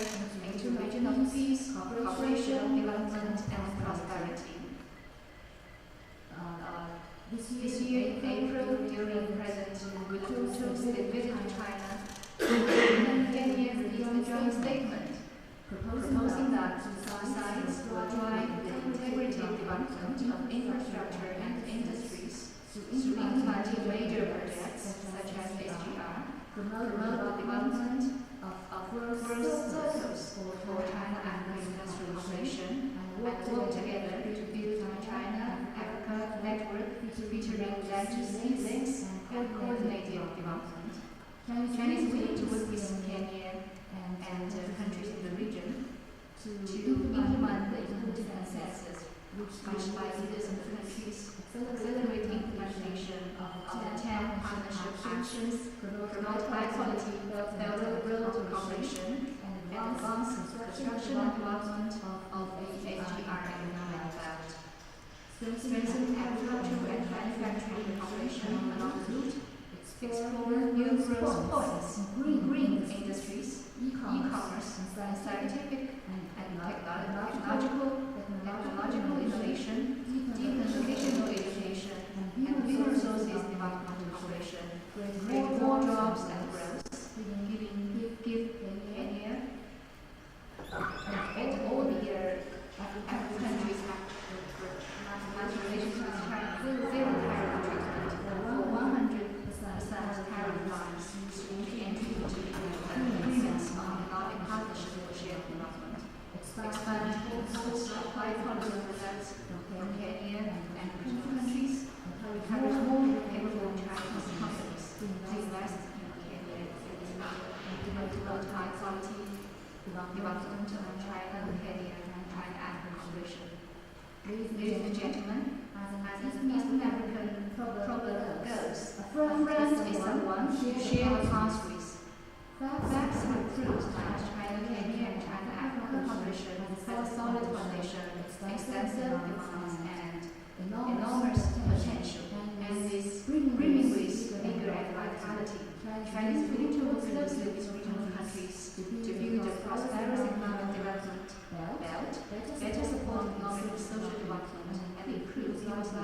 into regional peace, cooperation, development, and prosperity. This year in April, during President William's visit to China, Kenya released a joint statement proposing that sides will drive the integrated development of infrastructure and industries through implementing major projects such as SGR, promote the development of growth circles for China and industrial cooperation, and work together to build China-Africa network featuring land-to-sea links and coordinated development. China is willing to work with Kenya and countries in the region to implement the important consensus reached by leaders in the countries, accelerate implementation of the 10 partnership actions, promote high-quality railroad cooperation, and advance construction and development of the SGR and Nile Belt. Strengthen agricultural and manufacturing cooperation along the route, explore new growth points, green industries, e-commerce, and scientific and technological innovation, deep vocational education, and human resources development cooperation, create more jobs and growth, give Kenya and all the African countries have relations with China, zero tariff treatment, 100% tariff lines, entry into agreements on economic partnership for shared development, expand towards supply policy products from Kenya and countries, encourage more capable Chinese companies to invest in Kenya and promote high quality development of China, Kenya, and African cooperation. Ladies and gentlemen, as East African proverb goes, a friend is someone you share the past with. Facts have proved that China, Kenya, and African cooperation has a solid foundation, extensive demands, and enormous potential, and is brimming with vigor and vitality. China is willing to work closely with regional countries to build a prosperous economic development belt, better support economic and social development, and improve lives of the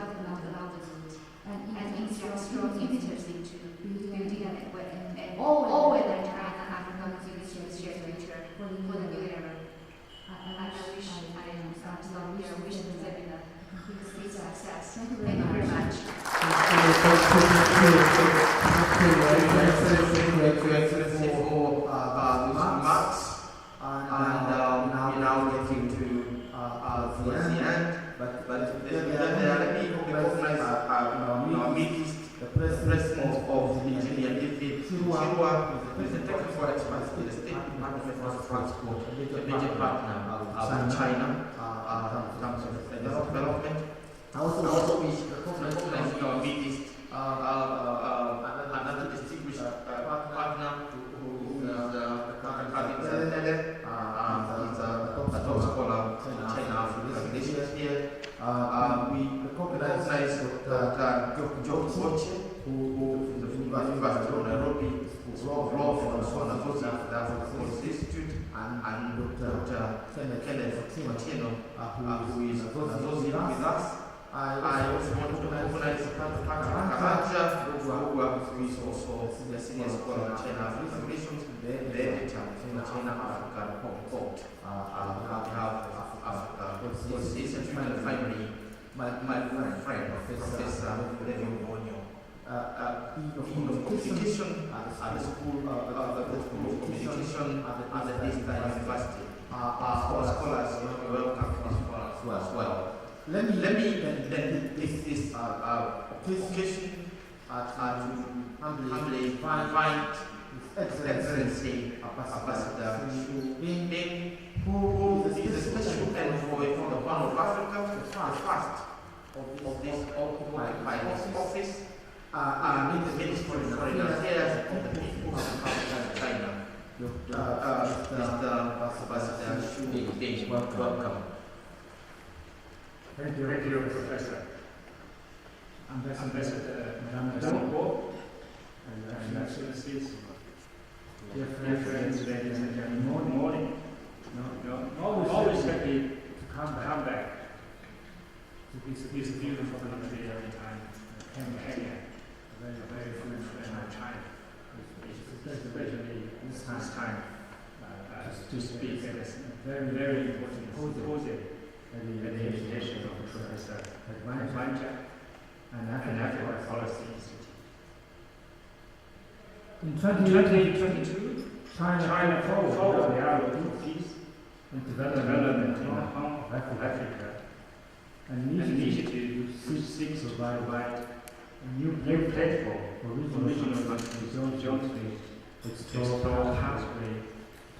livelihood, and inject strong impetus into building an all-weather China African shared future for the new era. I wish the seminar complete success. Thank you very much. Excellency for remarks, and now getting to the end. But let me recognize our midst the president of the Nigerian David Chirwa, who is the technical expert in the State Department of Transport, a major partner of China in terms of development. I also wish to recognize our midst another distinguished partner who is Kevin Zendele. He's a top scholar in China-Africa relations here. We recognize Dr. John Koche, who is the University of Nairobi School of Law from Sona Gozi of the Africa Policy Institute, and Dr. Kenneth Otieno, who is an associate with us. I also want to recognize Dr. Karaja, who is also the senior scholar in China-Africa relations, the editor of the China-Africa report. We have Africa Policy Institute, and finally, my friend, Professor Levi Bonyo, Dean of Communication at the School of Communication at the Vista University. Our scholars are welcome to this forum as well. Let me then take this occasion to humbly invite His Excellency Ambassador Xu Bing, who is a special envoy for the Horn of Africa, the first of this occupied office in the Ministry of Foreign Affairs of the People of China. Mr. Ambassador Xu Bing, welcome. Thank you, Professor. Ambassador Danko, and Excellencies, dear friends, ladies and gentlemen, morning. Always happy to come back to this beautiful country every time. Kenya, a very good friend of China. Especially this time to speak at this very important symposium at the invitation of Professor Advanja and Africa Policy Institute. In 2022, China followed the arrow of peace and development in the Horn of Africa, an initiative which seeks to provide a new platform for regional countries jointly to explore pathway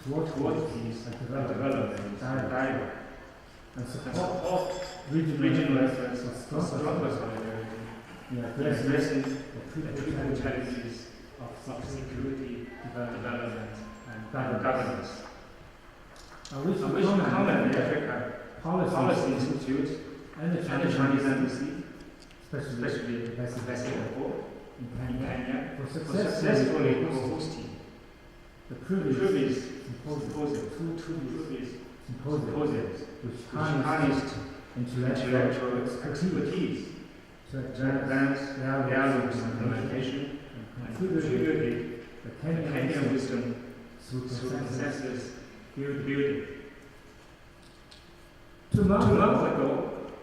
towards peace and development dialogue, and support regional efforts of stronger solidarity in addressing the critical challenges of security, development, and governance. I wish to comment the Africa Policy Institute and the Chinese Embassy, especially the Ambassador in Kenya, for successfully hosting the previous symposium symposiums which harnessed intellectual expertise to advance realism implementation and contributed the Kenyan wisdom through consensus building. 2 months ago,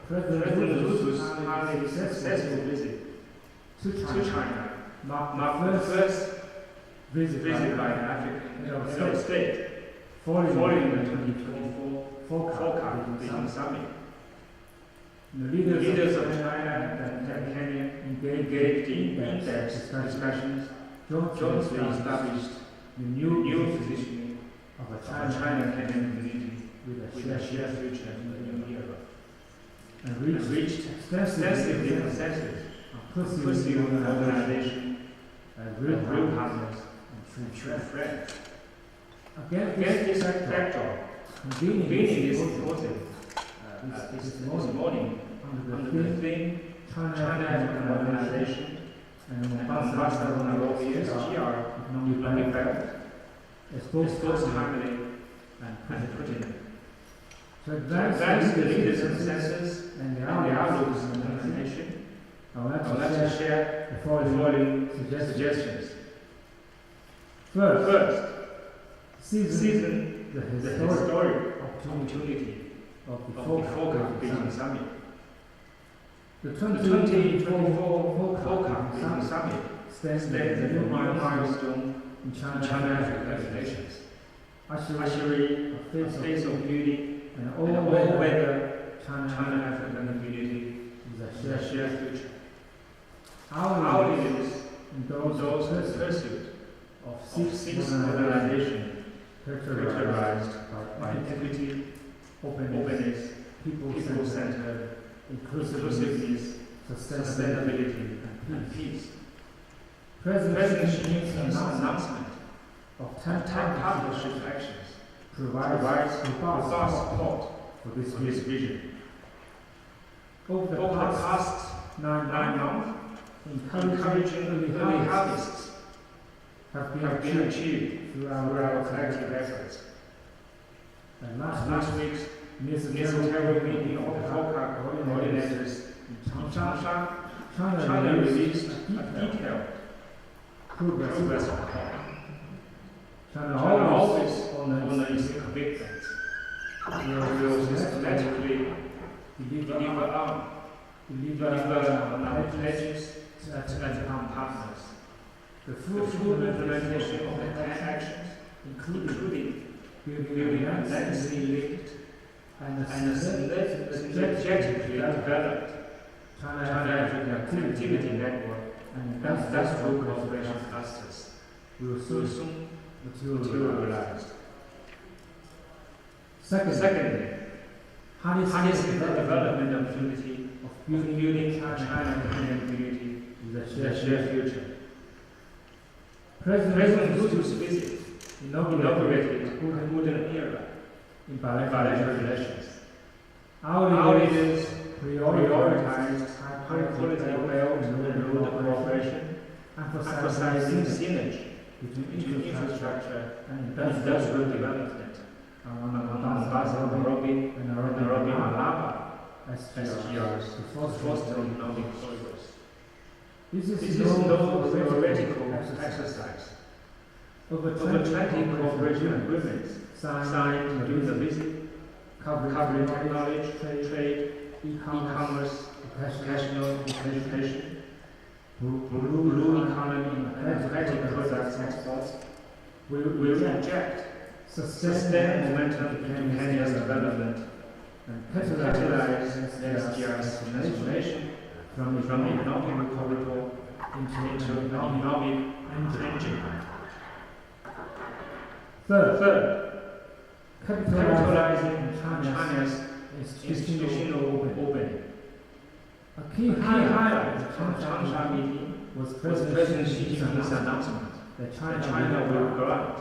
President Ruto's highly successful visit to China marked the first visit by an African head of state following the 2024 FOCAC Beijing Summit. The leaders of China and Kenya engaged in in-depth discussions jointly established the new positioning of a China-Kenyan community with a shared future in the new era, and reached extensive consensus on pursuing modernization as real partners and true friends. Against this backdrop, convening this important this morning under the theme China and Modernization and Ambassador Nairobi SGR economic belt is both timely and pertinent. To advance the leaders' consensus and the outlooks on implementation, I would like to share the following suggestions. First, season the historic opportunity of the FOCAC Beijing Summit. The 2024 FOCAC Beijing Summit stands as a new milestone in China-Africa relations, ushering a phase of beauty and all-weather China-African community with a shared future. Our leaders in those pursuit of six modernization characterized by integrity, openness, people-centered, inclusiveness, sustainability, and peace. President Xi's announcement of 10 partnership actions provides robust support for this vision. Over the past 9 months, encouraging early harvests have been achieved through our collective efforts. And last week's ministerial meeting of the FOCAC coordinators in Changsha, China released a detailed progress report. China always honors its commitments. We will systematically deliver on our pledges to our partners. The full implementation of the 10 actions, including building a legacy-linked and strategically developed China-Africa connectivity network and industrial cooperation clusters, will soon materialized. Secondly, harnessing the development opportunity of building China-Kenyan community with a shared future. President Ruto's visit inaugurated a golden era in bilateral relations. Our leaders prioritized high-quality Belt and Road cooperation, emphasizing synergy between infrastructure and industrial development among Mombasa, Nairobi, and Malaba SGRs to foster economic corridors. This is no theoretical exercise. Over 20 cooperation agreements signed during the visit, covering knowledge, trade, e-commerce, educational education, blue economy, and energetic products exports, will inject sustained momentum into Kenya's development and catalyze SGR's transformation from economic corridor into economic engine. Third, capitalizing China's institutional opening. A key highlight of the Changsha meeting was President Xi Jinping's announcement that China will grant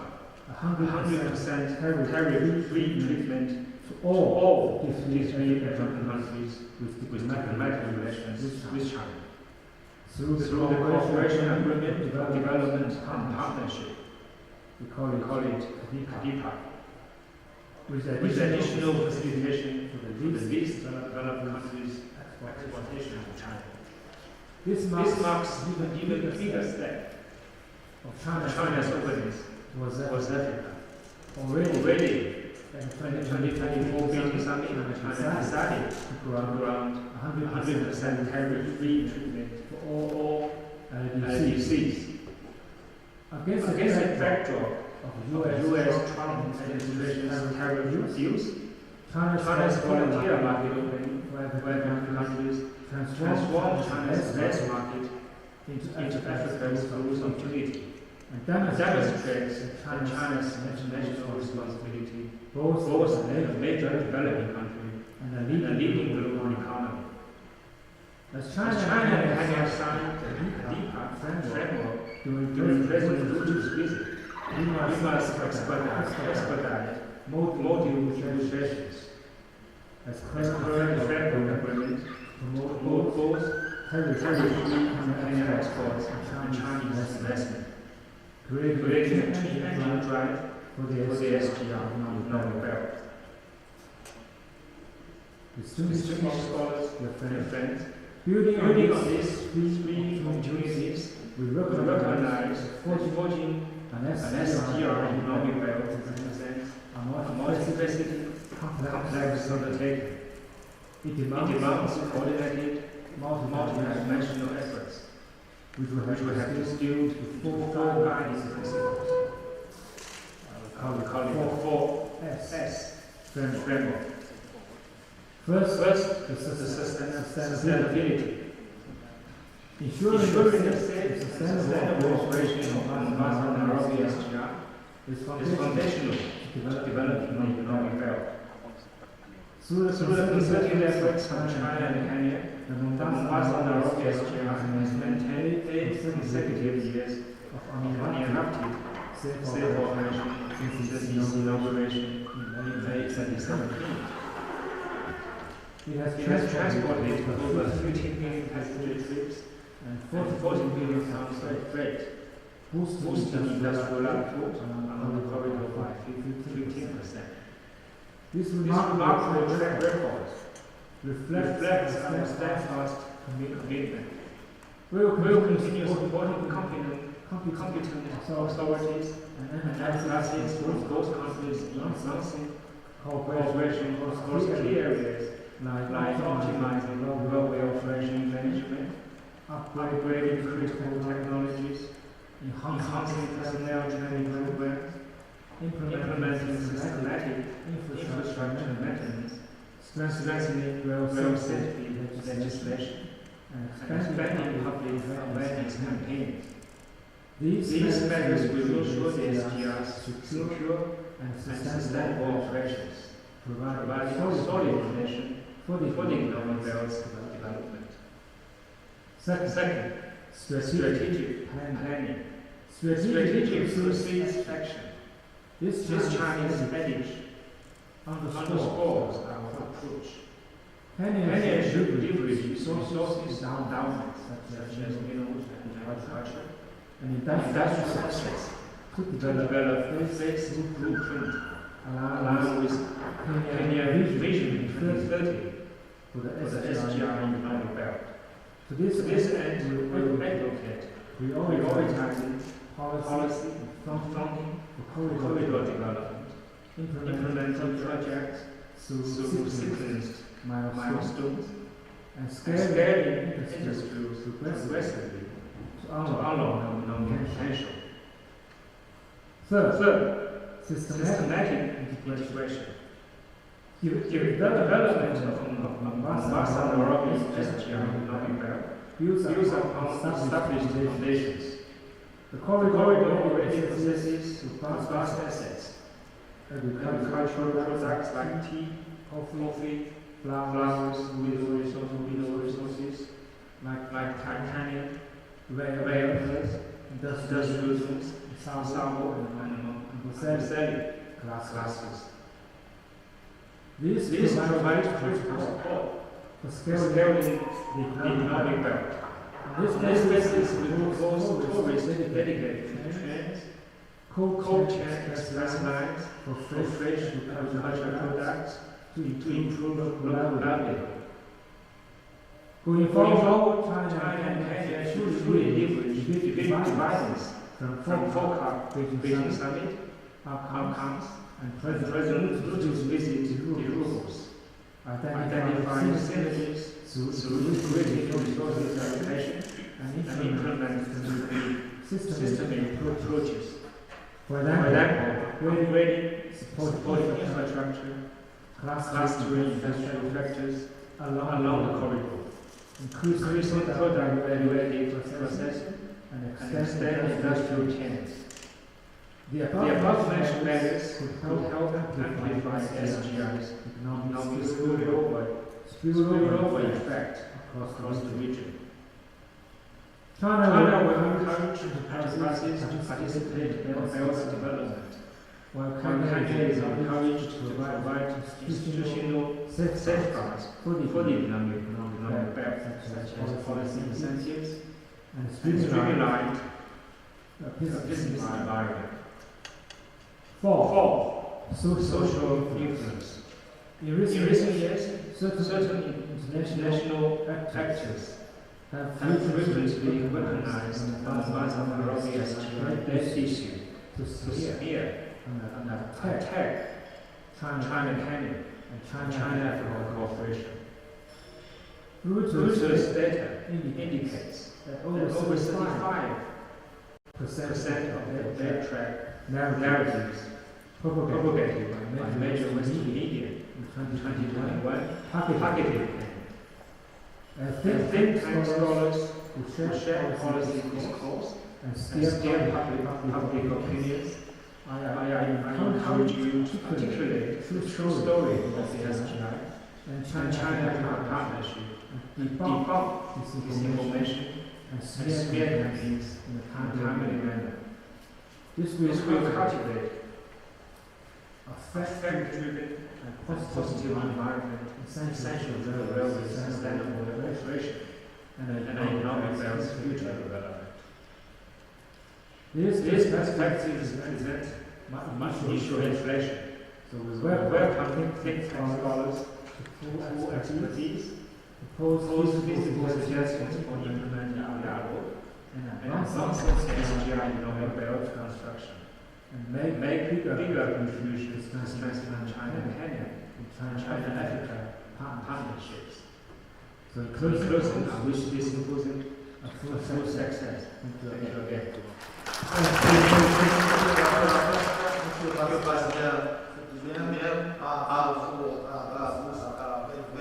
100% tariff-free treatment to all 53 African countries with diplomatic relations with China through the cooperation agreement, development and partnership. We call it KADIPA. with additional facilitation for the least developed countries' exportation to China. This marks even bigger step of China's openness was Africa. Already at the 2024 Beijing Summit, China decided to grant 100% tariff-free treatment for all LDCs. Against the backdrop of U.S. Trump administration's tariff deals, China's volunteer market opening for African countries transformed China's mass market into Africa's growth opportunity, and demonstrates that China's national responsibility both as a major developing country and a leading global economy. As China has signed a deep framework during President Ruto's visit, we must expedite module negotiations as current framework agreements promote both tariff-free exports and Chinese investment, creating a key engine drive for the SGR economic belt. Distinguished scholars, your friends, building on these three opportunities, we recognize forging an SGR economic belt represents a multifaceted, complex undertaking. It demands coordinated, multidimensional efforts, which will have distilled to four guiding principles. We call it 4S framework. First, the sustainability. Ensuring the sustainable operation of Nairobi SGR is foundational to developing the economic belt. Through the concerted efforts from China and Kenya, the Nairobi SGR has maintained 8 consecutive years of uninterrupted safe operation since its inauguration in May 2017. It has transported over 13 million passenger trips and 40 million tons of freight, boosting industrial output on the corridor by 15%. This remarkable track record reflects our steadfast commitment. We will continue supporting competent authorities and advocates with those countries in enhancing cooperation across key areas like optimizing railway operation management, upgrading critical technologies, enhancing personnel training programs, implementing systematic infrastructure maintenance, strengthening rail safety legislation, and expanding public awareness campaigns. These measures will ensure the SGR's secure and sustainable operations, providing a solid foundation for the economic belt's development. Second, strategic planning. Strategic proceeds action. This Chinese adage underscores our approach. Kenya should leverage resources endowments such as minerals and agriculture and industrial sectors to develop phase blueprint along with Kenya's vision in 2030 for the SGR economic belt. To this end, we will advocate prioritizing policy funding for corridor development, implementing projects through sequenced milestones, and scaling industry progressively to unlock economic potential. Third, systematic integration. The development of Mombasa Nairobi SGR economic belt builds upon established foundations. The corridor already possesses vast assets, agricultural products like tea, coffee, flowers, mineral resources like titanium, rare earths, industrial goods, sabo, and bauxite classes. This provides critical support for scaling the economic belt. On this basis, we will also always dedicate to trains, cold chain express lines for fresh agricultural products to improve local livelihood. Going forward, China can truly leverage devices from FOCAC Beijing Summit, outcomes, and President Ruto's visit to rules, identifying synergies through integrated resources allocation and implement systemic approaches. For example, upgrading supporting infrastructure, clustering industrial factors along the corridor, increasing product value-added processing, and extending industrial chains. The above-mentioned measures could help amplify SGR's economic spillover effect across the region. China will encourage enterprises to participate in health development, while Kenya is encouraged to provide institutional safeguards for the economic belt, such as policy incentives and streamlined business environment. Four, social influence. In recent years, certain international actors have frequently recognized the advance of Nairobi as a issue to steer and attack China-Kenya and China-Africa cooperation. Reuters data indicates that over 75% of their track narratives propagated by major Western media in 2021 targeted think tank scholars who share policy discourse and steer public opinions. I encourage you to articulate the true story of the SGR and China partnership and debunk disinformation and smear campaigns in a timely manner. This will cultivate a fact-driven and positive environment essential to the railway's sustainable operation and economic balanced future development. These perspectives present much issue inflation, so we welcome think tank scholars to full expertise, propose feasible suggestions for implementing our dialogue, and advance SGR economic belt construction, and make bigger contributions to strengthen China and Kenya and China-Africa partnerships. So in closing, I wish this symposium a full success. Thank you again.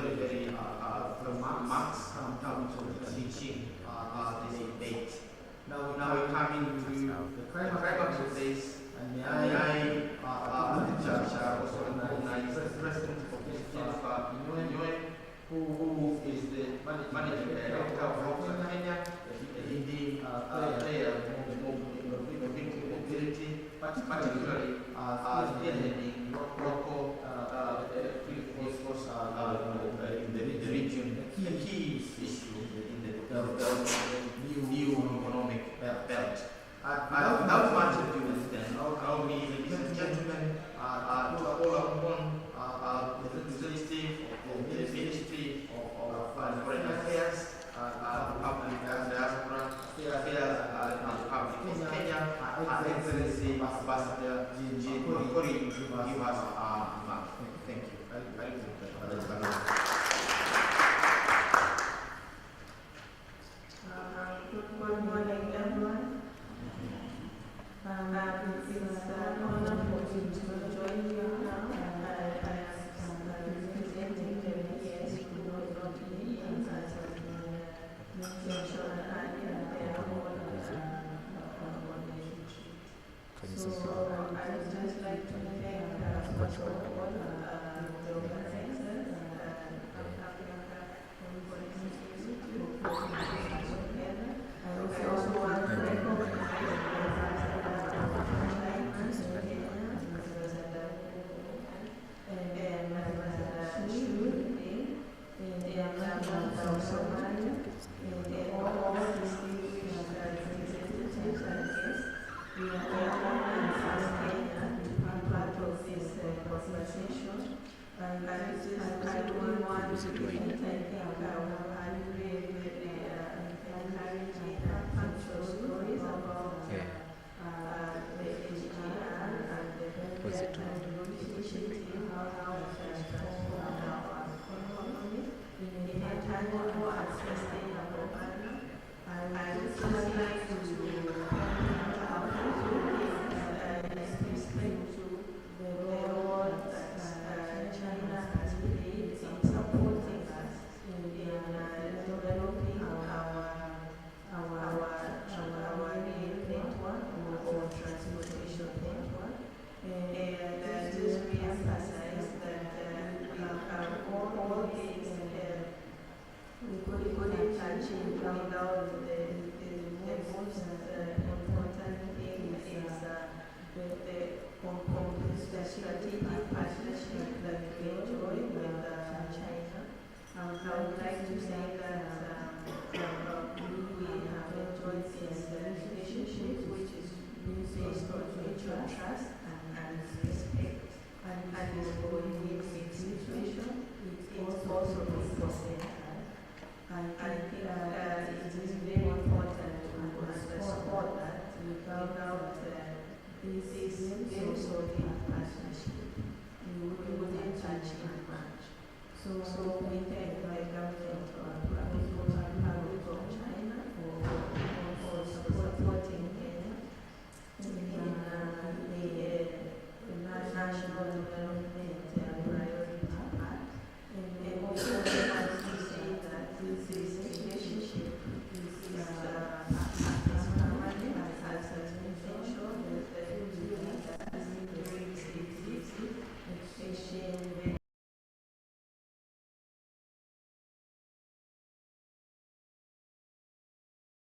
Very remarks come to teaching this debate. Now we come into the practical phase, and may I also recognize the President of the who is the Managing Director of Kenya, the leading player in mobility, particularly spearheading local in the region, the key issue in the new economic belt. Without much ado, I'll be, ladies and gentlemen, to call upon the representative of the Ministry of Foreign Affairs, Public Diaspora Affairs, and Public of Kenya, Her Excellency Ambassador J. Kori, to give us a remark. Thank you. Good morning, everyone. It's an honor to join you now. I am representing the PS who not be in as mentioned earlier, they are all so I would just like to thank first of all the organizers and I also want to recognize we are stories about Yeah. the SGR and the Positive. initiative, how it has transformed our economy in a tangible and sustainable manner. I would just like to point out a few things respect to the role that China has played in supporting us in developing our rail network or transportation network. And just re-emphasize that we have all these we couldn't achieve without the most important thing is the strategic partnership that we enjoy with China. I would like to say that we have enjoyed this relationship, which is based on mutual trust and respect, and is going in situation. It's also important